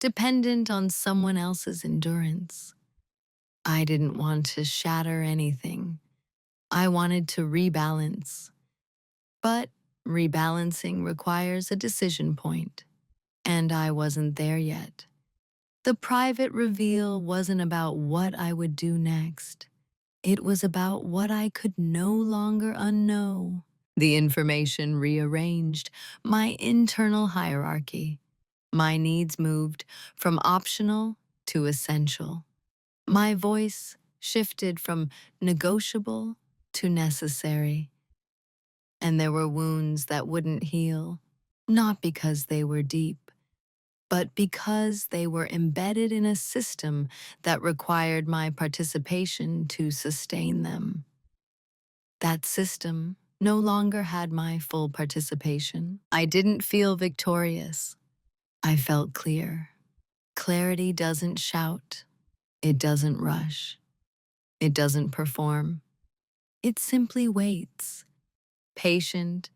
Speaker 1: dependent on someone else's endurance. I didn't want to shatter anything. I wanted to rebalance. But rebalancing requires a decision point, and I wasn't there yet. The private reveal wasn't about what I would do next. It was about what I could no longer unknow. The information rearranged my internal hierarchy. My needs moved from optional to essential. My voice shifted from negotiable to necessary. And there were wounds that wouldn't heal, not because they were deep, but because they were embedded in a system that required my participation to sustain them. That system no longer had my full participation. I didn't feel victorious. I felt clear. Clarity doesn't shout. It doesn't rush. It doesn't perform. It simply waits, patient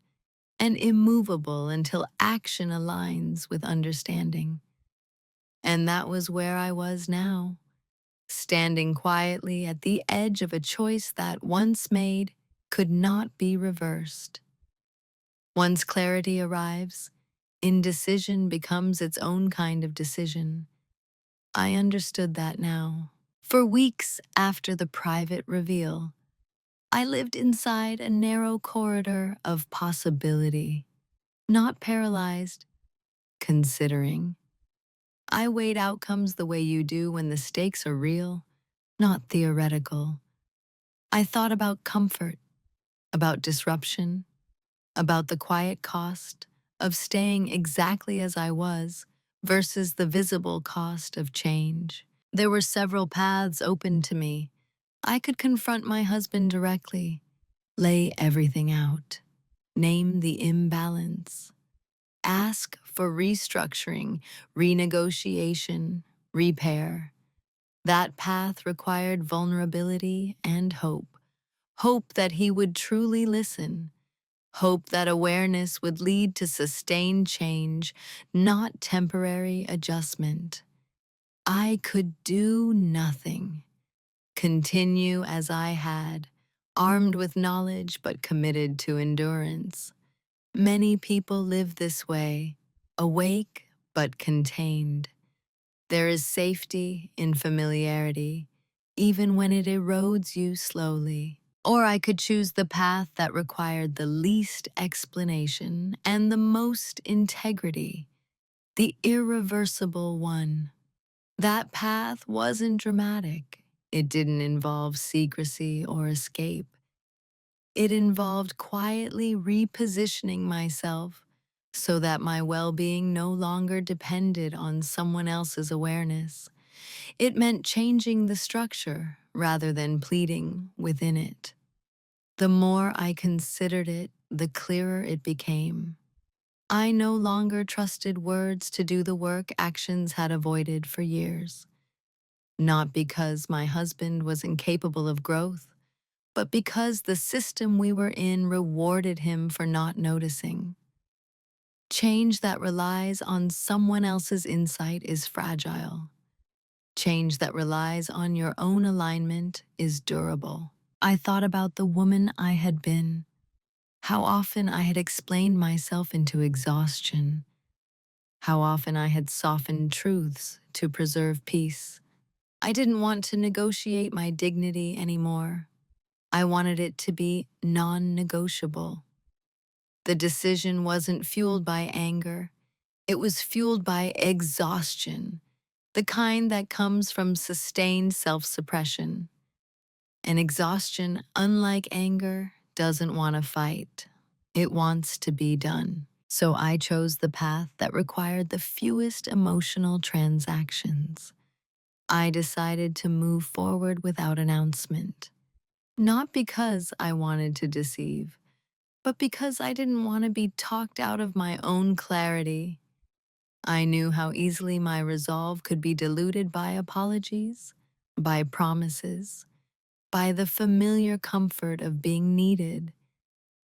Speaker 1: and immovable until action aligns with understanding. And that was where I was now, standing quietly at the edge of a choice that, once made, could not be reversed. Once clarity arrives, indecision becomes its own kind of decision. I understood that now. For weeks after the private reveal, I lived inside a narrow corridor of possibility, not paralyzed, considering. I weighed outcomes the way you do when the stakes are real, not theoretical. I thought about comfort, about disruption, about the quiet cost of staying exactly as I was versus the visible cost of change. There were several paths open to me. I could confront my husband directly, lay everything out, name the imbalance, ask for restructuring, renegotiation, repair. That path required vulnerability and hope. Hope that he would truly listen. Hope that awareness would lead to sustained change, not temporary adjustment. I could do nothing. Continue as I had, armed with knowledge but committed to endurance. Many people live this way, awake but contained. There is safety in familiarity, even when it erodes you slowly. Or I could choose the path that required the least explanation and the most integrity, the irreversible one. That path wasn't dramatic. It didn't involve secrecy or escape. It involved quietly repositioning myself so that my well-being no longer depended on someone else's awareness. It meant changing the structure rather than pleading within it. The more I considered it, the clearer it became. I no longer trusted words to do the work actions had avoided for years. Not because my husband was incapable of growth, but because the system we were in rewarded him for not noticing. Change that relies on someone else's insight is fragile. Change that relies on your own alignment is durable. I thought about the woman I had been, how often I had explained myself into exhaustion, how often I had softened truths to preserve peace. I didn't want to negotiate my dignity anymore. I wanted it to be non-negotiable. The decision wasn't fueled by anger. It was fueled by exhaustion, the kind that comes from sustained self-suppression. And exhaustion, unlike anger, doesn't want to fight. It wants to be done. So I chose the path that required the fewest emotional transactions. I decided to move forward without announcement. Not because I wanted to deceive, but because I didn't want to be talked out of my own clarity. I knew how easily my resolve could be diluted by apologies, by promises, by the familiar comfort of being needed.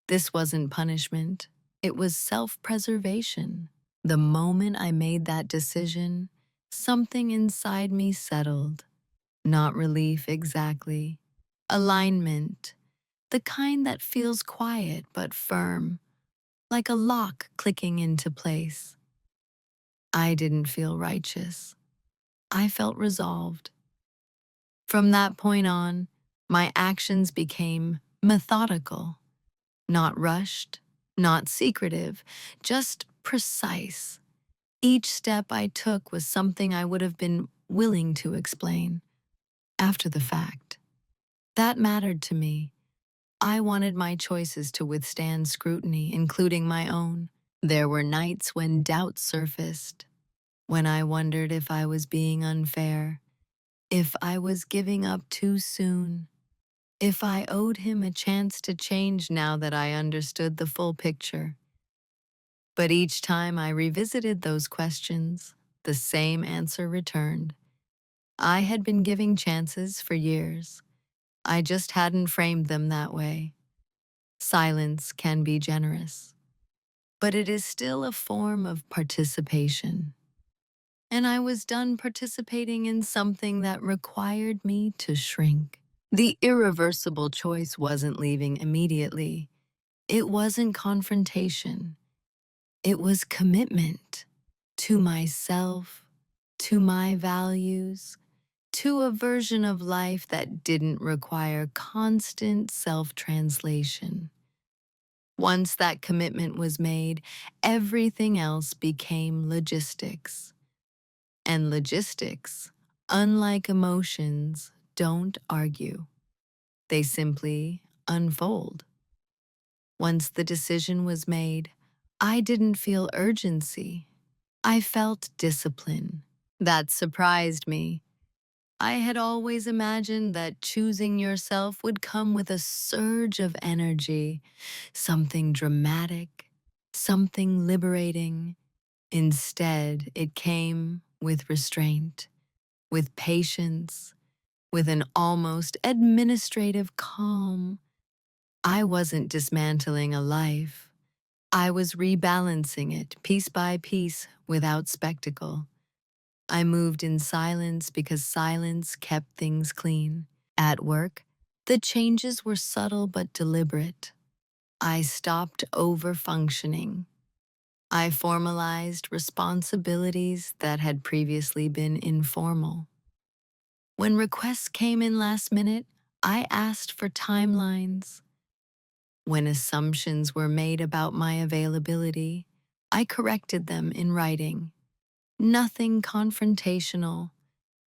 Speaker 1: This wasn't punishment, it was self-preservation. The moment I made that decision, something inside me settled. Not relief exactly. Alignment, the kind that feels quiet but firm, like a lock clicking into place. I didn't feel righteous. I felt resolved. From that point on, my actions became methodical, not rushed, not secretive, just precise. Each step I took was something I would have been willing to explain after the fact. That mattered to me. I wanted my choices to withstand scrutiny, including my own. There were nights when doubt surfaced, when I wondered if I was being unfair, if I was giving up too soon, if I owed him a chance to change now that I understood the full picture. But each time I revisited those questions, the same answer returned. I had been giving chances for years. I just hadn't framed them that way. Silence can be generous, but it is still a form of participation. And I was done participating in something that required me to shrink. The irreversible choice wasn't leaving immediately. It wasn't confrontation. It was commitment to myself, to my values, to a version of life that didn't require constant self-translation. Once that commitment was made, everything else became logistics. And logistics, unlike emotions, don't argue. They simply unfold. Once the decision was made, I didn't feel urgency. I felt discipline. That surprised me. I had always imagined that choosing yourself would come with a surge of energy, something dramatic, something liberating. Instead, it came with restraint, with patience, with an almost administrative calm. I wasn't dismantling a life. I was rebalancing it piece by piece without spectacle. I moved in silence because silence kept things clean. At work, the changes were subtle but deliberate. I stopped over-functioning. I formalized responsibilities that had previously been informal. When requests came in last minute, I asked for timelines. When assumptions were made about my availability, I corrected them in writing. Nothing confrontational,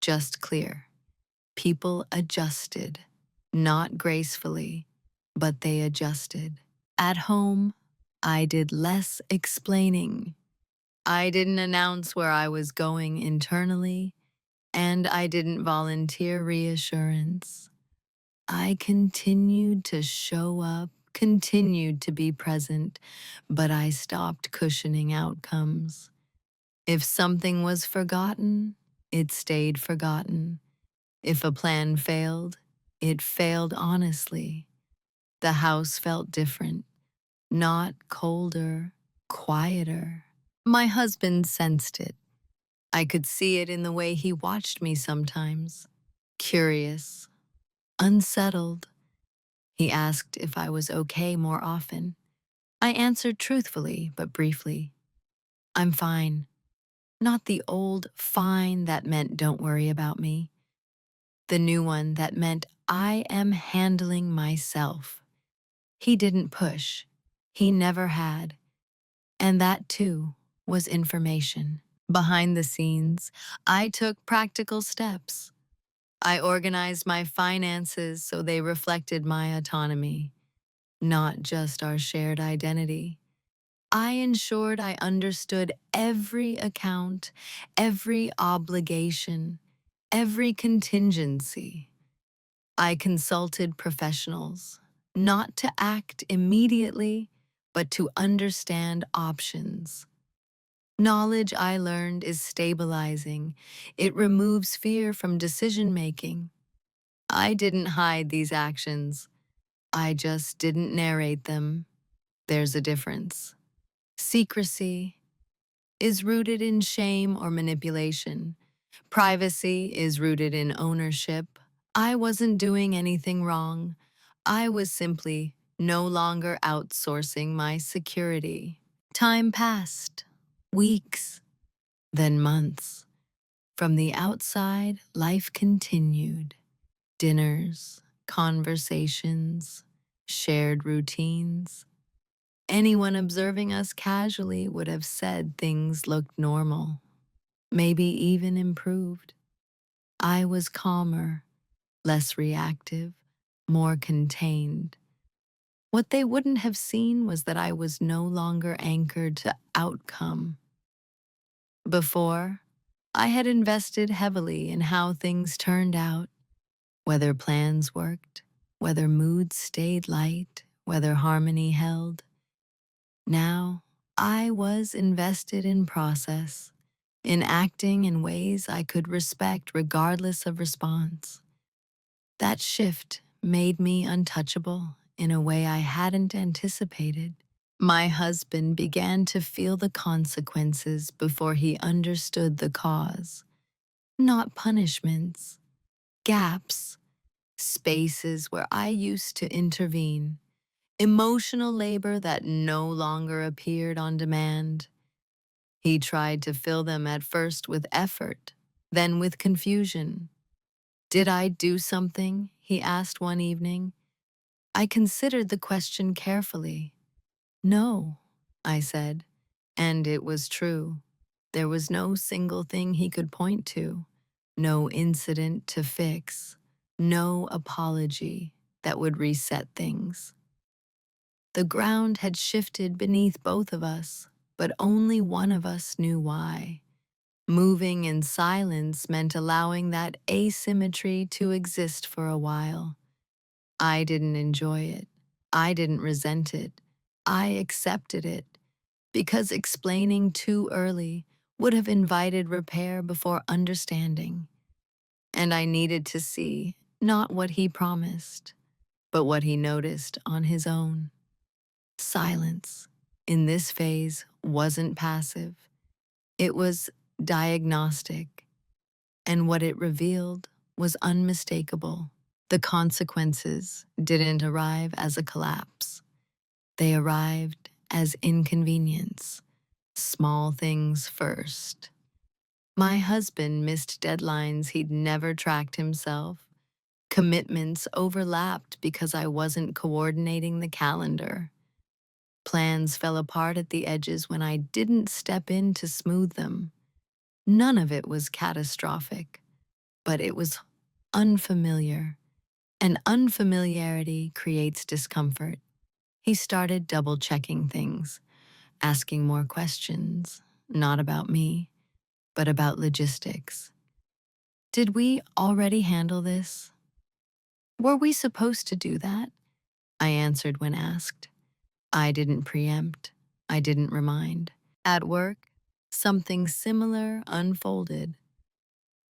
Speaker 1: just clear. People adjusted, not gracefully, but they adjusted. At home, I did less explaining. I didn't announce where I was going internally, and I didn't volunteer reassurance. I continued to show up, continued to be present, but I stopped cushioning outcomes. If something was forgotten, it stayed forgotten. If a plan failed, it failed honestly. The house felt different, not colder, quieter. My husband sensed it. I could see it in the way he watched me sometimes. Curious, unsettled. He asked if I was okay more often. I answered truthfully but briefly. I'm fine. Not the old fine that meant don't worry about me. The new one that meant I am handling myself. He didn't push. He never had. And that, too, was information. Behind the scenes, I took practical steps. I organized my finances so they reflected my autonomy, not just our shared identity. I ensured I understood every account, every obligation, every contingency. I consulted professionals, not to act immediately, but to understand options. Knowledge I learned is stabilizing. It removes fear from decision-making. I didn't hide these actions. I just didn't narrate them. There's a difference. Secrecy is rooted in shame or manipulation. Privacy is rooted in ownership. I wasn't doing anything wrong. I was simply no longer outsourcing my security. Time passed. Weeks, then months. From the outside, life continued. Dinners, conversations, shared routines. Anyone observing us casually would have said things looked normal, maybe even improved. I was calmer, less reactive, more contained. What they wouldn't have seen was that I was no longer anchored to outcome. Before, I had invested heavily in how things turned out, whether plans worked, whether moods stayed light, whether harmony held. Now, I was invested in process, in acting in ways I could respect regardless of response. That shift made me untouchable in a way I hadn't anticipated. My husband began to feel the consequences before he understood the cause. Not punishments, gaps, spaces where I used to intervene, emotional labor that no longer appeared on demand. He tried to fill them at first with effort, then with confusion. Did I do something? He asked one evening. I considered the question carefully. No, I said, and it was true. There was no single thing he could point to, no incident to fix, no apology that would reset things. The ground had shifted beneath both of us, but only one of us knew why. Moving in silence meant allowing that asymmetry to exist for a while. I didn't enjoy it. I didn't resent it. I accepted it. because explaining too early would have invited repair before understanding. And I needed to see not what he promised, but what he noticed on his own. Silence, in this phase, wasn't passive. It was diagnostic, and what it revealed was unmistakable. The consequences didn't arrive as a collapse. They arrived as inconvenience. Small things first. My husband missed deadlines he'd never tracked himself. Commitments overlapped because I wasn't coordinating the calendar. Plans fell apart at the edges when I didn't step in to smooth them. None of it was catastrophic, but it was unfamiliar, and unfamiliarity creates discomfort. He started double-checking things, asking more questions, not about me, but about logistics. Did we already handle this? Were we supposed to do that? I answered when asked. I didn't preempt. I didn't remind. At work, something similar unfolded.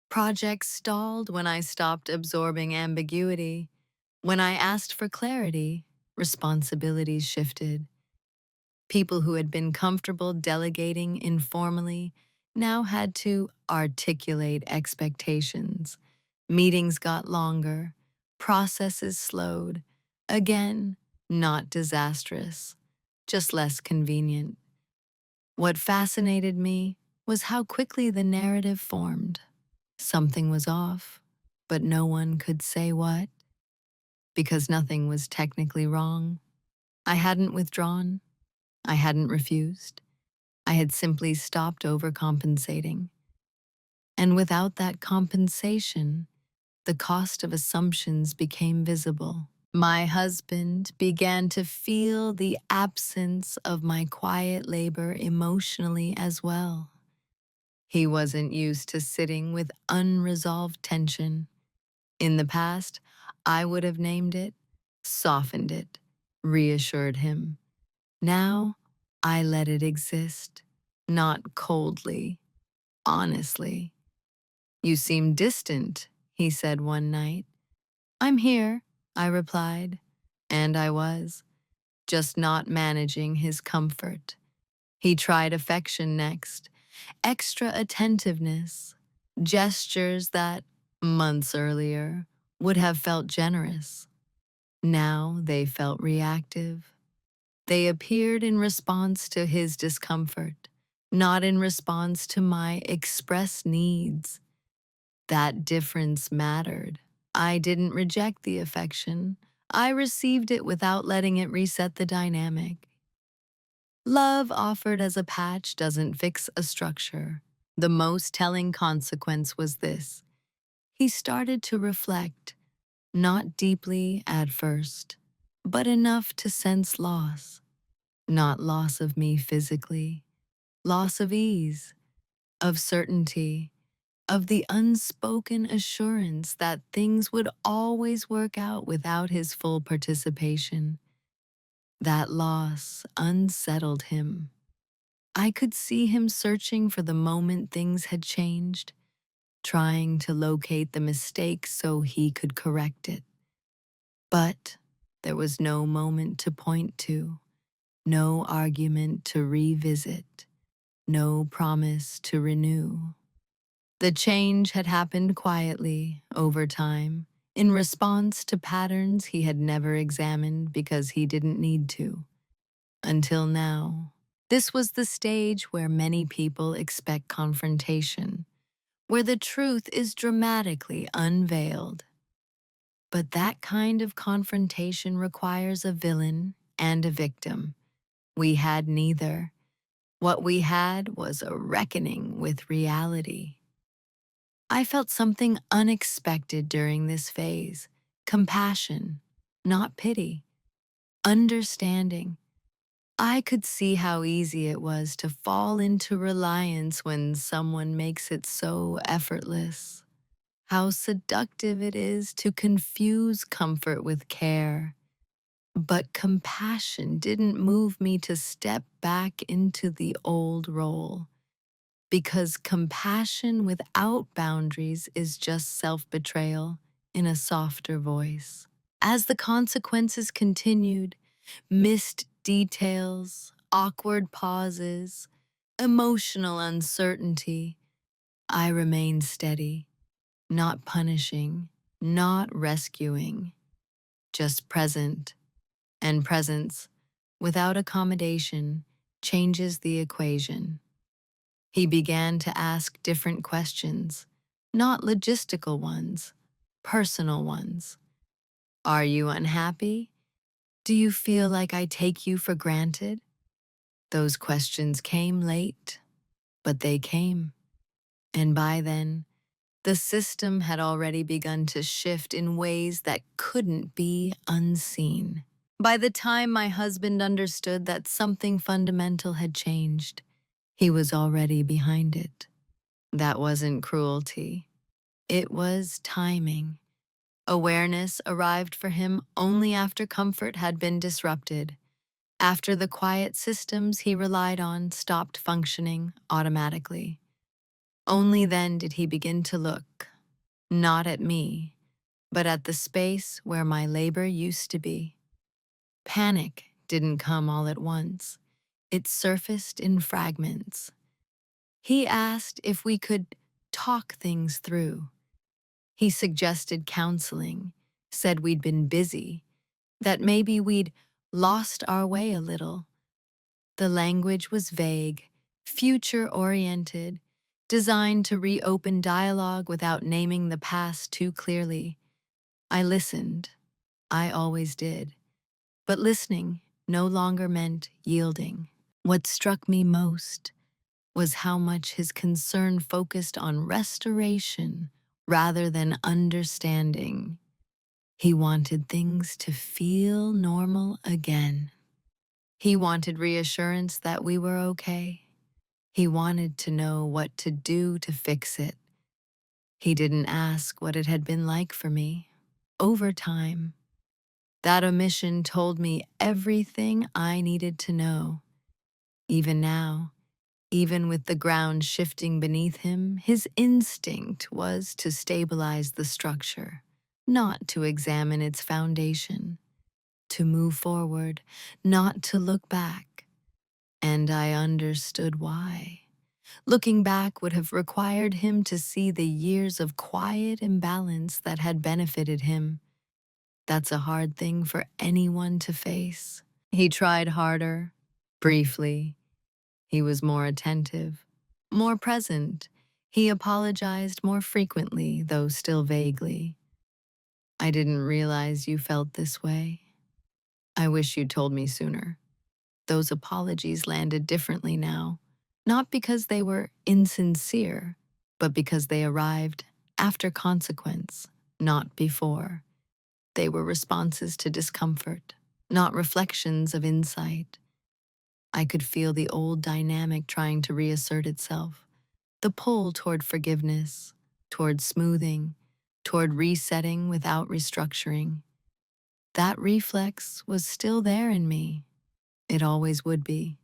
Speaker 1: Projects stalled when I stopped absorbing ambiguity. When I asked for clarity, responsibilities shifted. People who had been comfortable delegating informally now had to articulate expectations. Meetings got longer, processes slowed. Again, not disastrous, just less convenient. What fascinated me was how quickly the narrative formed. Something was off, but no one could say what, because nothing was technically wrong. I hadn't withdrawn. I hadn't refused. I had simply stopped overcompensating. And without that compensation, the cost of assumptions became visible. My husband began to feel the absence of my quiet labor emotionally as well. He wasn't used to sitting with unresolved tension. In the past, I would have named it, softened it, reassured him. Now, I let it exist, not coldly, honestly. You seem distant, he said one night. I'm here, I replied, and I was, just not managing his comfort. He tried affection next, extra attentiveness, gestures that, months earlier, would have felt generous. Now they felt reactive. They appeared in response to his discomfort, not in response to my expressed needs. That difference mattered. I didn't reject the affection. I received it without letting it reset the dynamic. Love offered as a patch doesn't fix a structure. The most telling consequence was this. He started to reflect, not deeply at first, but enough to sense loss. Not loss of me physically, loss of ease, of certainty, of the unspoken assurance that things would always work out without his full participation. That loss unsettled him. I could see him searching for the moment things had changed, trying to locate the mistake so he could correct it. But there was no moment to point to, no argument to revisit, no promise to renew. The change had happened quietly, over time, in response to patterns he had never examined because he didn't need to. Until now, this was the stage where many people expect confrontation, where the truth is dramatically unveiled. But that kind of confrontation requires a villain and a victim. We had neither. What we had was a reckoning with reality. I felt something unexpected during this phase. Compassion, not pity. Understanding. I could see how easy it was to fall into reliance when someone makes it so effortless. How seductive it is to confuse comfort with care. But compassion didn't move me to step back into the old role, because compassion without boundaries is just self-betrayal in a softer voice. As the consequences continued, missed details, awkward pauses, emotional uncertainty, I remained steady, not punishing, not rescuing, just present. And presence, without accommodation, changes the equation. He began to ask different questions, not logistical ones, personal ones. Are you unhappy? Do you feel like I take you for granted? Those questions came late, but they came. And by then, the system had already begun to shift in ways that couldn't be unseen. By the time my husband understood that something fundamental had changed, he was already behind it. That wasn't cruelty. It was timing. Awareness arrived for him only after comfort had been disrupted, after the quiet systems he relied on stopped functioning automatically. Only then did he begin to look, not at me, but at the space where my labor used to be. Panic didn't come all at once. It surfaced in fragments. He asked if we could talk things through. He suggested counseling, said we'd been busy, that maybe we'd lost our way a little. The language was vague, future-oriented, designed to reopen dialogue without naming the past too clearly. I listened. I always did. But listening no longer meant yielding. What struck me most was how much his concern focused on restoration rather than understanding. He wanted things to feel normal again. He wanted reassurance that we were okay. He wanted to know what to do to fix it. He didn't ask what it had been like for me. Over time, that omission told me everything I needed to know. Even now, even with the ground shifting beneath him, his instinct was to stabilize the structure, not to examine its foundation, to move forward, not to look back. And I understood why. Looking back would have required him to see the years of quiet imbalance that had benefited him. That's a hard thing for anyone to face. He tried harder, briefly. He was more attentive, more present. He apologized more frequently, though still vaguely. I didn't realize you felt this way. I wish you'd told me sooner. Those apologies landed differently now, not because they were insincere, but because they arrived after consequence, not before. They were responses to discomfort, not reflections of insight. I could feel the old dynamic trying to reassert itself, the pull toward forgiveness, toward smoothing, toward resetting without restructuring. That reflex was still there in me. It always would be,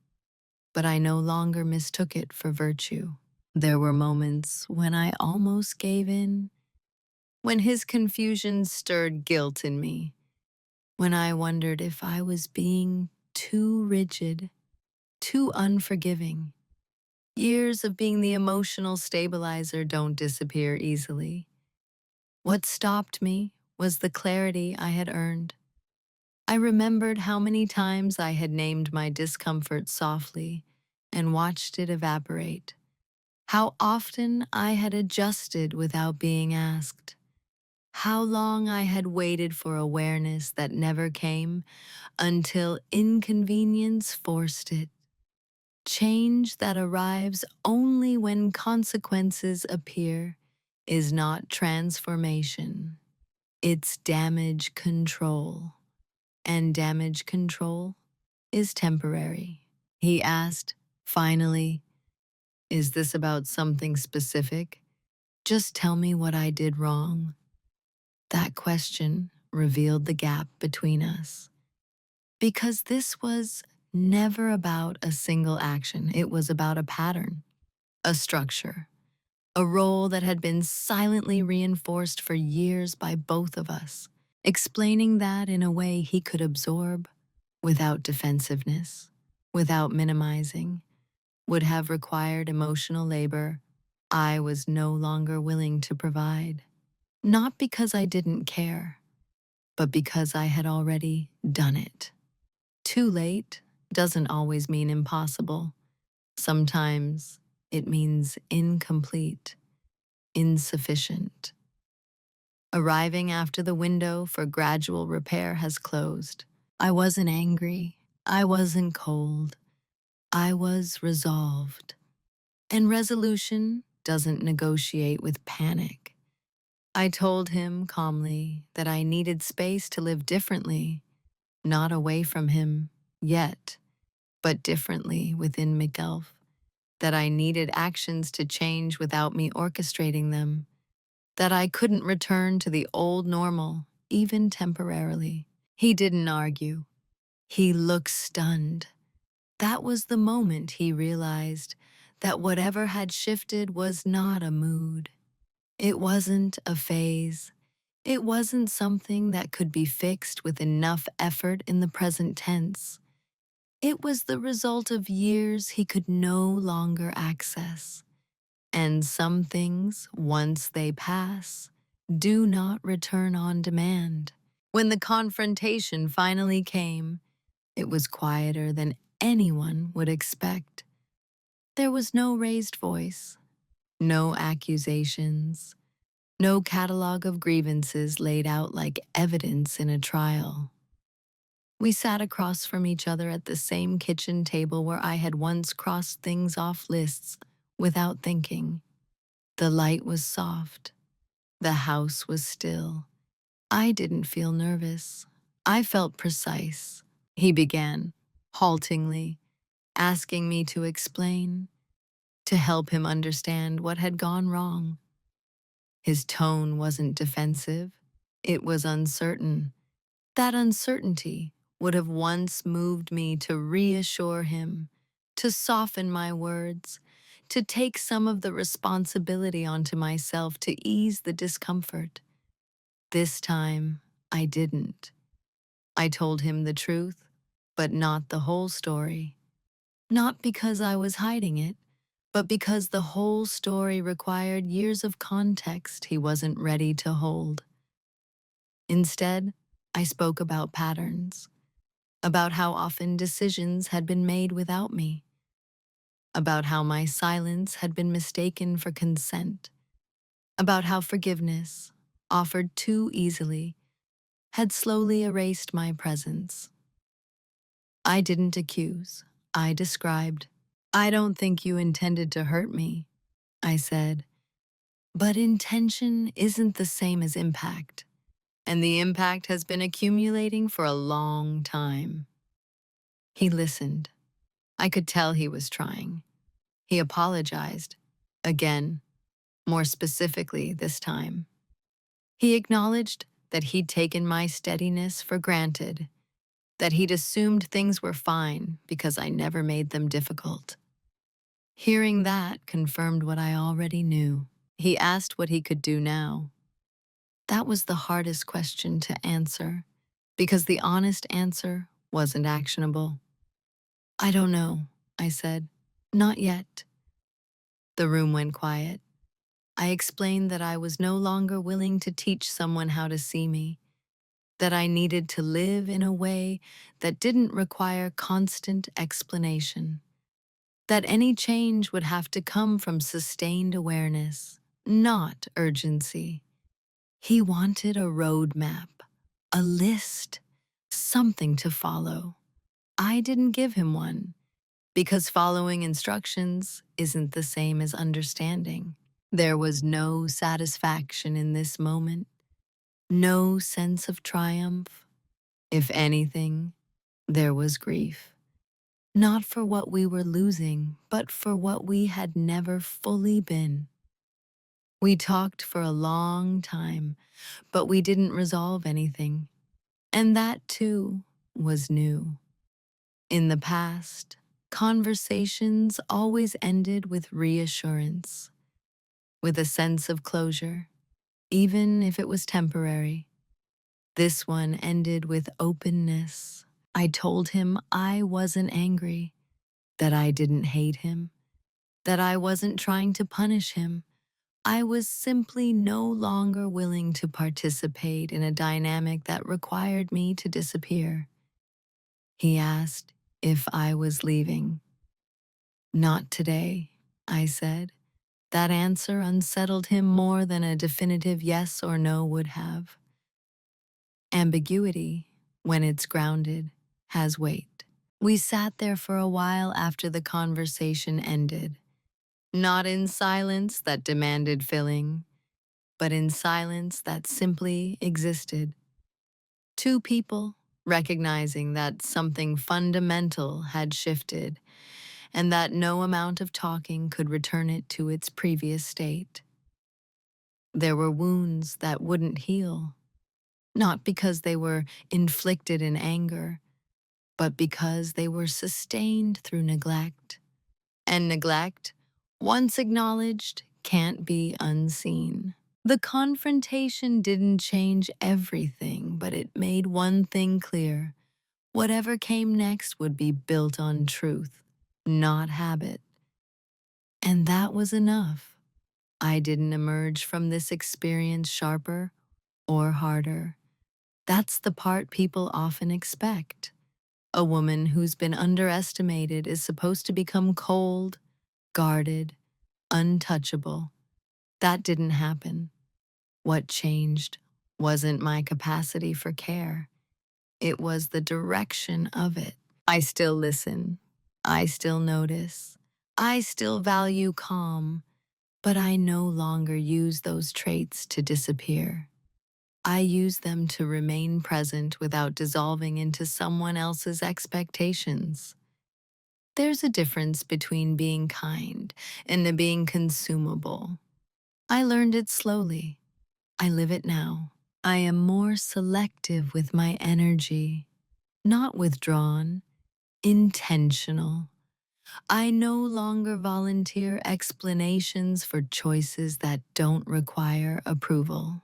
Speaker 1: but I no longer mistook it for virtue. There were moments when I almost gave in, when his confusion stirred guilt in me, when I wondered if I was being too rigid, too unforgiving. Years of being the emotional stabilizer don't disappear easily. What stopped me was the clarity I had earned. I remembered how many times I had named my discomfort softly and watched it evaporate. How often I had adjusted without being asked. How long I had waited for awareness that never came until inconvenience forced it. Change that arrives only when consequences appear is not transformation. It's damage control. And damage control is temporary. He asked, finally, is this about something specific? Just tell me what I did wrong. That question revealed the gap between us. Because this was never about a single action, it was about a pattern, a structure, a role that had been silently reinforced for years by both of us. Explaining that in a way he could absorb without defensiveness, without minimizing, would have required emotional labor I was no longer willing to provide. Not because I didn't care, but because I had already done it. Too late doesn't always mean impossible. Sometimes it means incomplete, insufficient. Arriving after the window for gradual repair has closed. I wasn't angry. I wasn't cold. I was resolved. And resolution doesn't negotiate with panic. I told him calmly that I needed space to live differently, not away from him yet, but differently within myself, that I needed actions to change without me orchestrating them, that I couldn't return to the old normal, even temporarily. He didn't argue. He looked stunned. That was the moment he realized that whatever had shifted was not a mood. It wasn't a phase. It wasn't something that could be fixed with enough effort in the present tense. It was the result of years he could no longer access. And some things, once they pass, do not return on demand. When the confrontation finally came, it was quieter than anyone would expect. There was no raised voice, no accusations, no catalog of grievances laid out like evidence in a trial. We sat across from each other at the same kitchen table where I had once crossed things off lists without thinking. The light was soft. The house was still. I didn't feel nervous. I felt precise. He began, haltingly, asking me to explain, to help him understand what had gone wrong. His tone wasn't defensive. It was uncertain. That uncertainty would have once moved me to reassure him, to soften my words, to take some of the responsibility onto myself to ease the discomfort. This time, I didn't. I told him the truth, but not the whole story. Not because I was hiding it, but because the whole story required years of context he wasn't ready to hold. Instead, I spoke about patterns, about how often decisions had been made without me, about how my silence had been mistaken for consent, about how forgiveness, offered too easily, had slowly erased my presence. I didn't accuse, I described. I don't think you intended to hurt me, I said. But intention isn't the same as impact, and the impact has been accumulating for a long time. He listened. I could tell he was trying. He apologized. Again, more specifically this time. He acknowledged that he'd taken my steadiness for granted, that he'd assumed things were fine because I never made them difficult. Hearing that confirmed what I already knew. He asked what he could do now. That was the hardest question to answer, because the honest answer wasn't actionable. I don't know, I said. Not yet. The room went quiet. I explained that I was no longer willing to teach someone how to see me, that I needed to live in a way that didn't require constant explanation, that any change would have to come from sustained awareness, not urgency. He wanted a roadmap, a list, something to follow. I didn't give him one, because following instructions isn't the same as understanding. There was no satisfaction in this moment, no sense of triumph. If anything, there was grief. Not for what we were losing, but for what we had never fully been. We talked for a long time, but we didn't resolve anything. And that, too, was new. In the past, conversations always ended with reassurance, with a sense of closure, even if it was temporary. This one ended with openness. I told him I wasn't angry, that I didn't hate him, that I wasn't trying to punish him. I was simply no longer willing to participate in a dynamic that required me to disappear. He asked if I was leaving. Not today, I said. That answer unsettled him more than a definitive yes or no would have. Ambiguity, when it's grounded, has weight. We sat there for a while after the conversation ended, not in silence that demanded filling, but in silence that simply existed. Two people recognizing that something fundamental had shifted and that no amount of talking could return it to its previous state. There were wounds that wouldn't heal, not because they were inflicted in anger, but because they were sustained through neglect. And neglect, once acknowledged, can't be unseen. The confrontation didn't change everything, but it made one thing clear. Whatever came next would be built on truth, not habit. And that was enough. I didn't emerge from this experience sharper or harder. That's the part people often expect. A woman who's been underestimated is supposed to become cold, guarded, untouchable. That didn't happen. What changed wasn't my capacity for care. It was the direction of it. I still listen. I still notice. I still value calm, but I no longer use those traits to disappear. I use them to remain present without dissolving into someone else's expectations. There's a difference between being kind and being consumable. I learned it slowly. I live it now. I am more selective with my energy, not withdrawn, intentional. I no longer volunteer explanations for choices that don't require approval.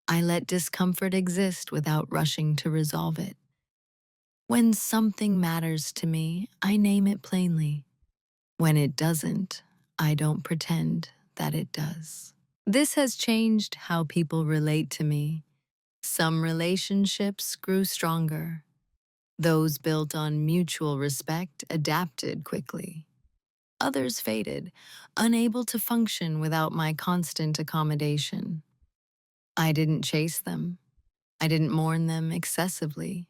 Speaker 1: I let discomfort exist without rushing to resolve it. When something matters to me, I name it plainly. When it doesn't, I don't pretend that it does. This has changed how people relate to me. Some relationships grew stronger. Those built on mutual respect adapted quickly. Others faded, unable to function without my constant accommodation. I didn't chase them. I didn't mourn them excessively.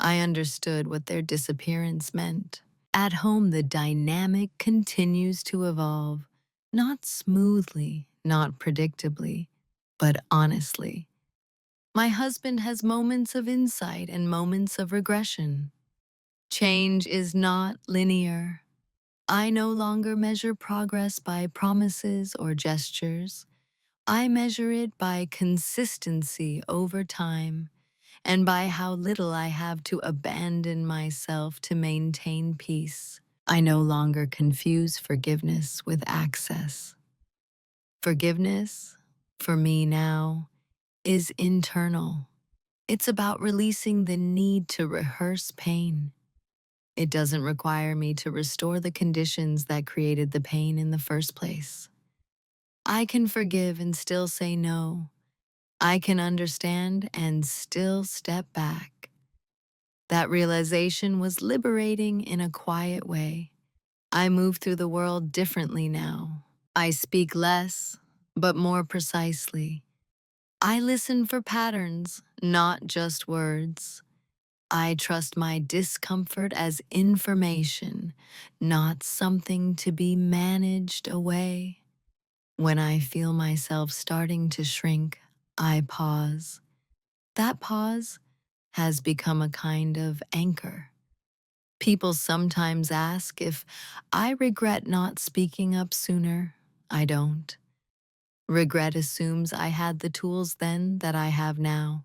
Speaker 1: I understood what their disappearance meant. At home, the dynamic continues to evolve, not smoothly, not predictably, but honestly. My husband has moments of insight and moments of regression. Change is not linear. I no longer measure progress by promises or gestures. I measure it by consistency over time and by how little I have to abandon myself to maintain peace. I no longer confuse forgiveness with access. Forgiveness, for me now, is internal. It's about releasing the need to rehearse pain. It doesn't require me to restore the conditions that created the pain in the first place. I can forgive and still say no. I can understand and still step back. That realization was liberating in a quiet way. I move through the world differently now. I speak less, but more precisely. I listen for patterns, not just words. I trust my discomfort as information, not something to be managed away. When I feel myself starting to shrink, I pause. That pause has become a kind of anchor. People sometimes ask if I regret not speaking up sooner. I don't. Regret assumes I had the tools then that I have now.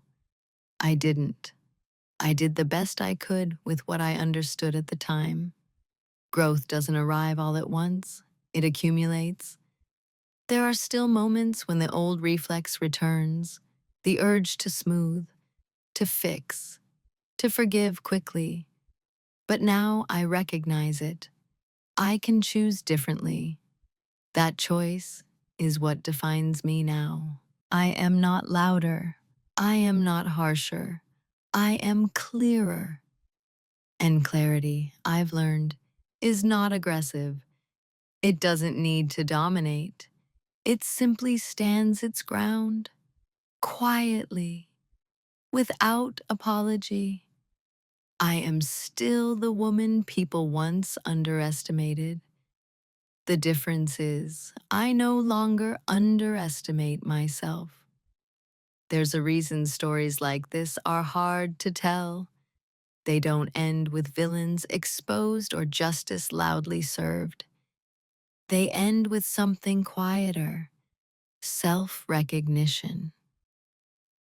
Speaker 1: I didn't. I did the best I could with what I understood at the time. Growth doesn't arrive all at once, it accumulates. There are still moments when the old reflex returns, the urge to smooth, to fix, to forgive quickly. But now I recognize it. I can choose differently. That choice is what defines me now. I am not louder. I am not harsher. I am clearer. And clarity, I've learned, is not aggressive. It doesn't need to dominate. It simply stands its ground, quietly, without apology. I am still the woman people once underestimated. The difference is, I no longer underestimate myself. There's a reason stories like this are hard to tell. They don't end with villains exposed or justice loudly served. They end with something quieter, self-recognition.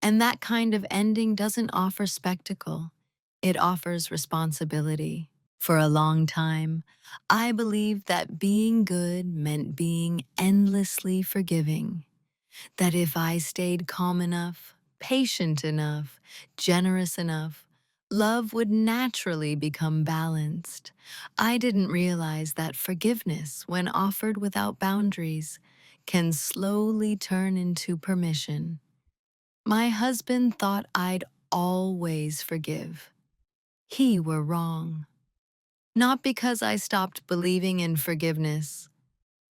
Speaker 1: And that kind of ending doesn't offer spectacle. It offers responsibility. For a long time, I believed that being good meant being endlessly forgiving. That if I stayed calm enough, patient enough, generous enough, love would naturally become balanced. I didn't realize that forgiveness, when offered without boundaries, can slowly turn into permission. My husband thought I'd always forgive. He were wrong. Not because I stopped believing in forgiveness,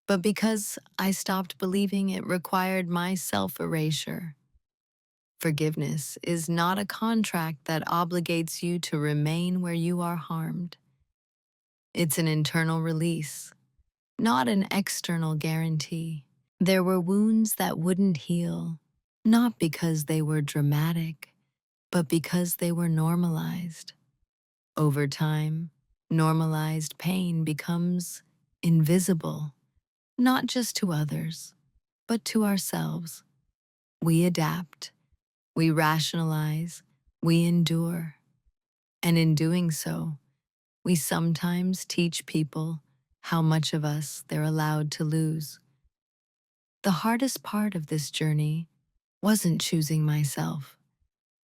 Speaker 1: but because I stopped believing it required my self-erasure. Forgiveness is not a contract that obligates you to remain where you are harmed. It's an internal release, not an external guarantee. There were wounds that wouldn't heal, not because they were dramatic, but because they were normalized. Over time, normalized pain becomes invisible, not just to others, but to ourselves. We adapt, we rationalize, we endure, and in doing so, we sometimes teach people how much of us they're allowed to lose. The hardest part of this journey wasn't choosing myself.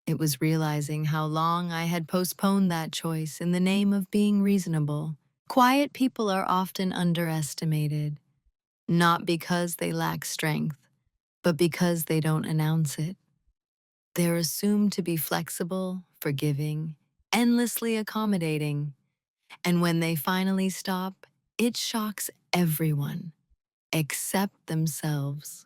Speaker 1: It was realizing how long I had postponed that choice in the name of being reasonable. Quiet people are often underestimated, not because they lack strength, but because they don't announce it. They're assumed to be flexible, forgiving, endlessly accommodating, and when they finally stop, it shocks everyone, except themselves.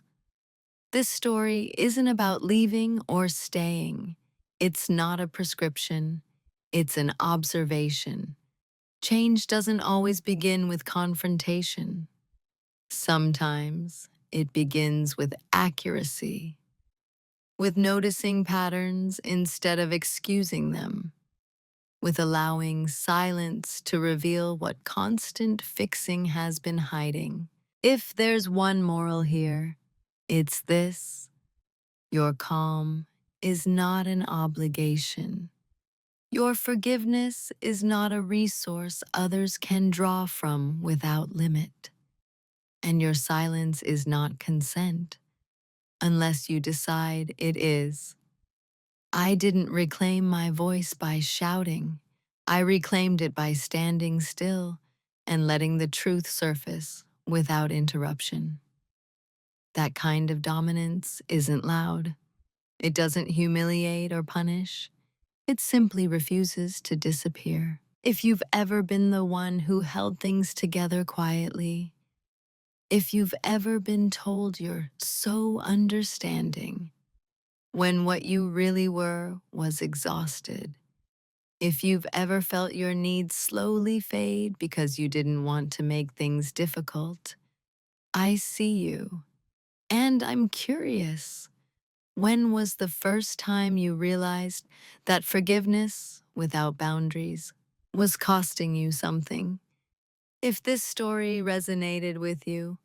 Speaker 1: This story isn't about leaving or staying. It's not a prescription. It's an observation. Change doesn't always begin with confrontation. Sometimes it begins with accuracy, with noticing patterns instead of excusing them, with allowing silence to reveal what constant fixing has been hiding. If there's one moral here, it's this: your calm is not an obligation. Your forgiveness is not a resource others can draw from without limit. And your silence is not consent, unless you decide it is. I didn't reclaim my voice by shouting. I reclaimed it by standing still and letting the truth surface without interruption. That kind of dominance isn't loud. It doesn't humiliate or punish. It simply refuses to disappear. If you've ever been the one who held things together quietly, if you've ever been told you're so understanding, when what you really were was exhausted, if you've ever felt your needs slowly fade because you didn't want to make things difficult, I see you. And I'm curious, when was the first time you realized that forgiveness without boundaries was costing you something? If this story resonated with you,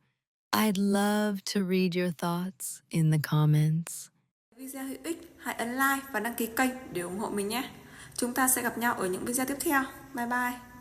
Speaker 1: I'd love to read your thoughts in the comments.
Speaker 2: Video hữu ích, hãy ấn like và đăng ký kênh để ủng hộ mình nhé. Chúng ta sẽ gặp nhau ở những video tiếp theo. Bye bye.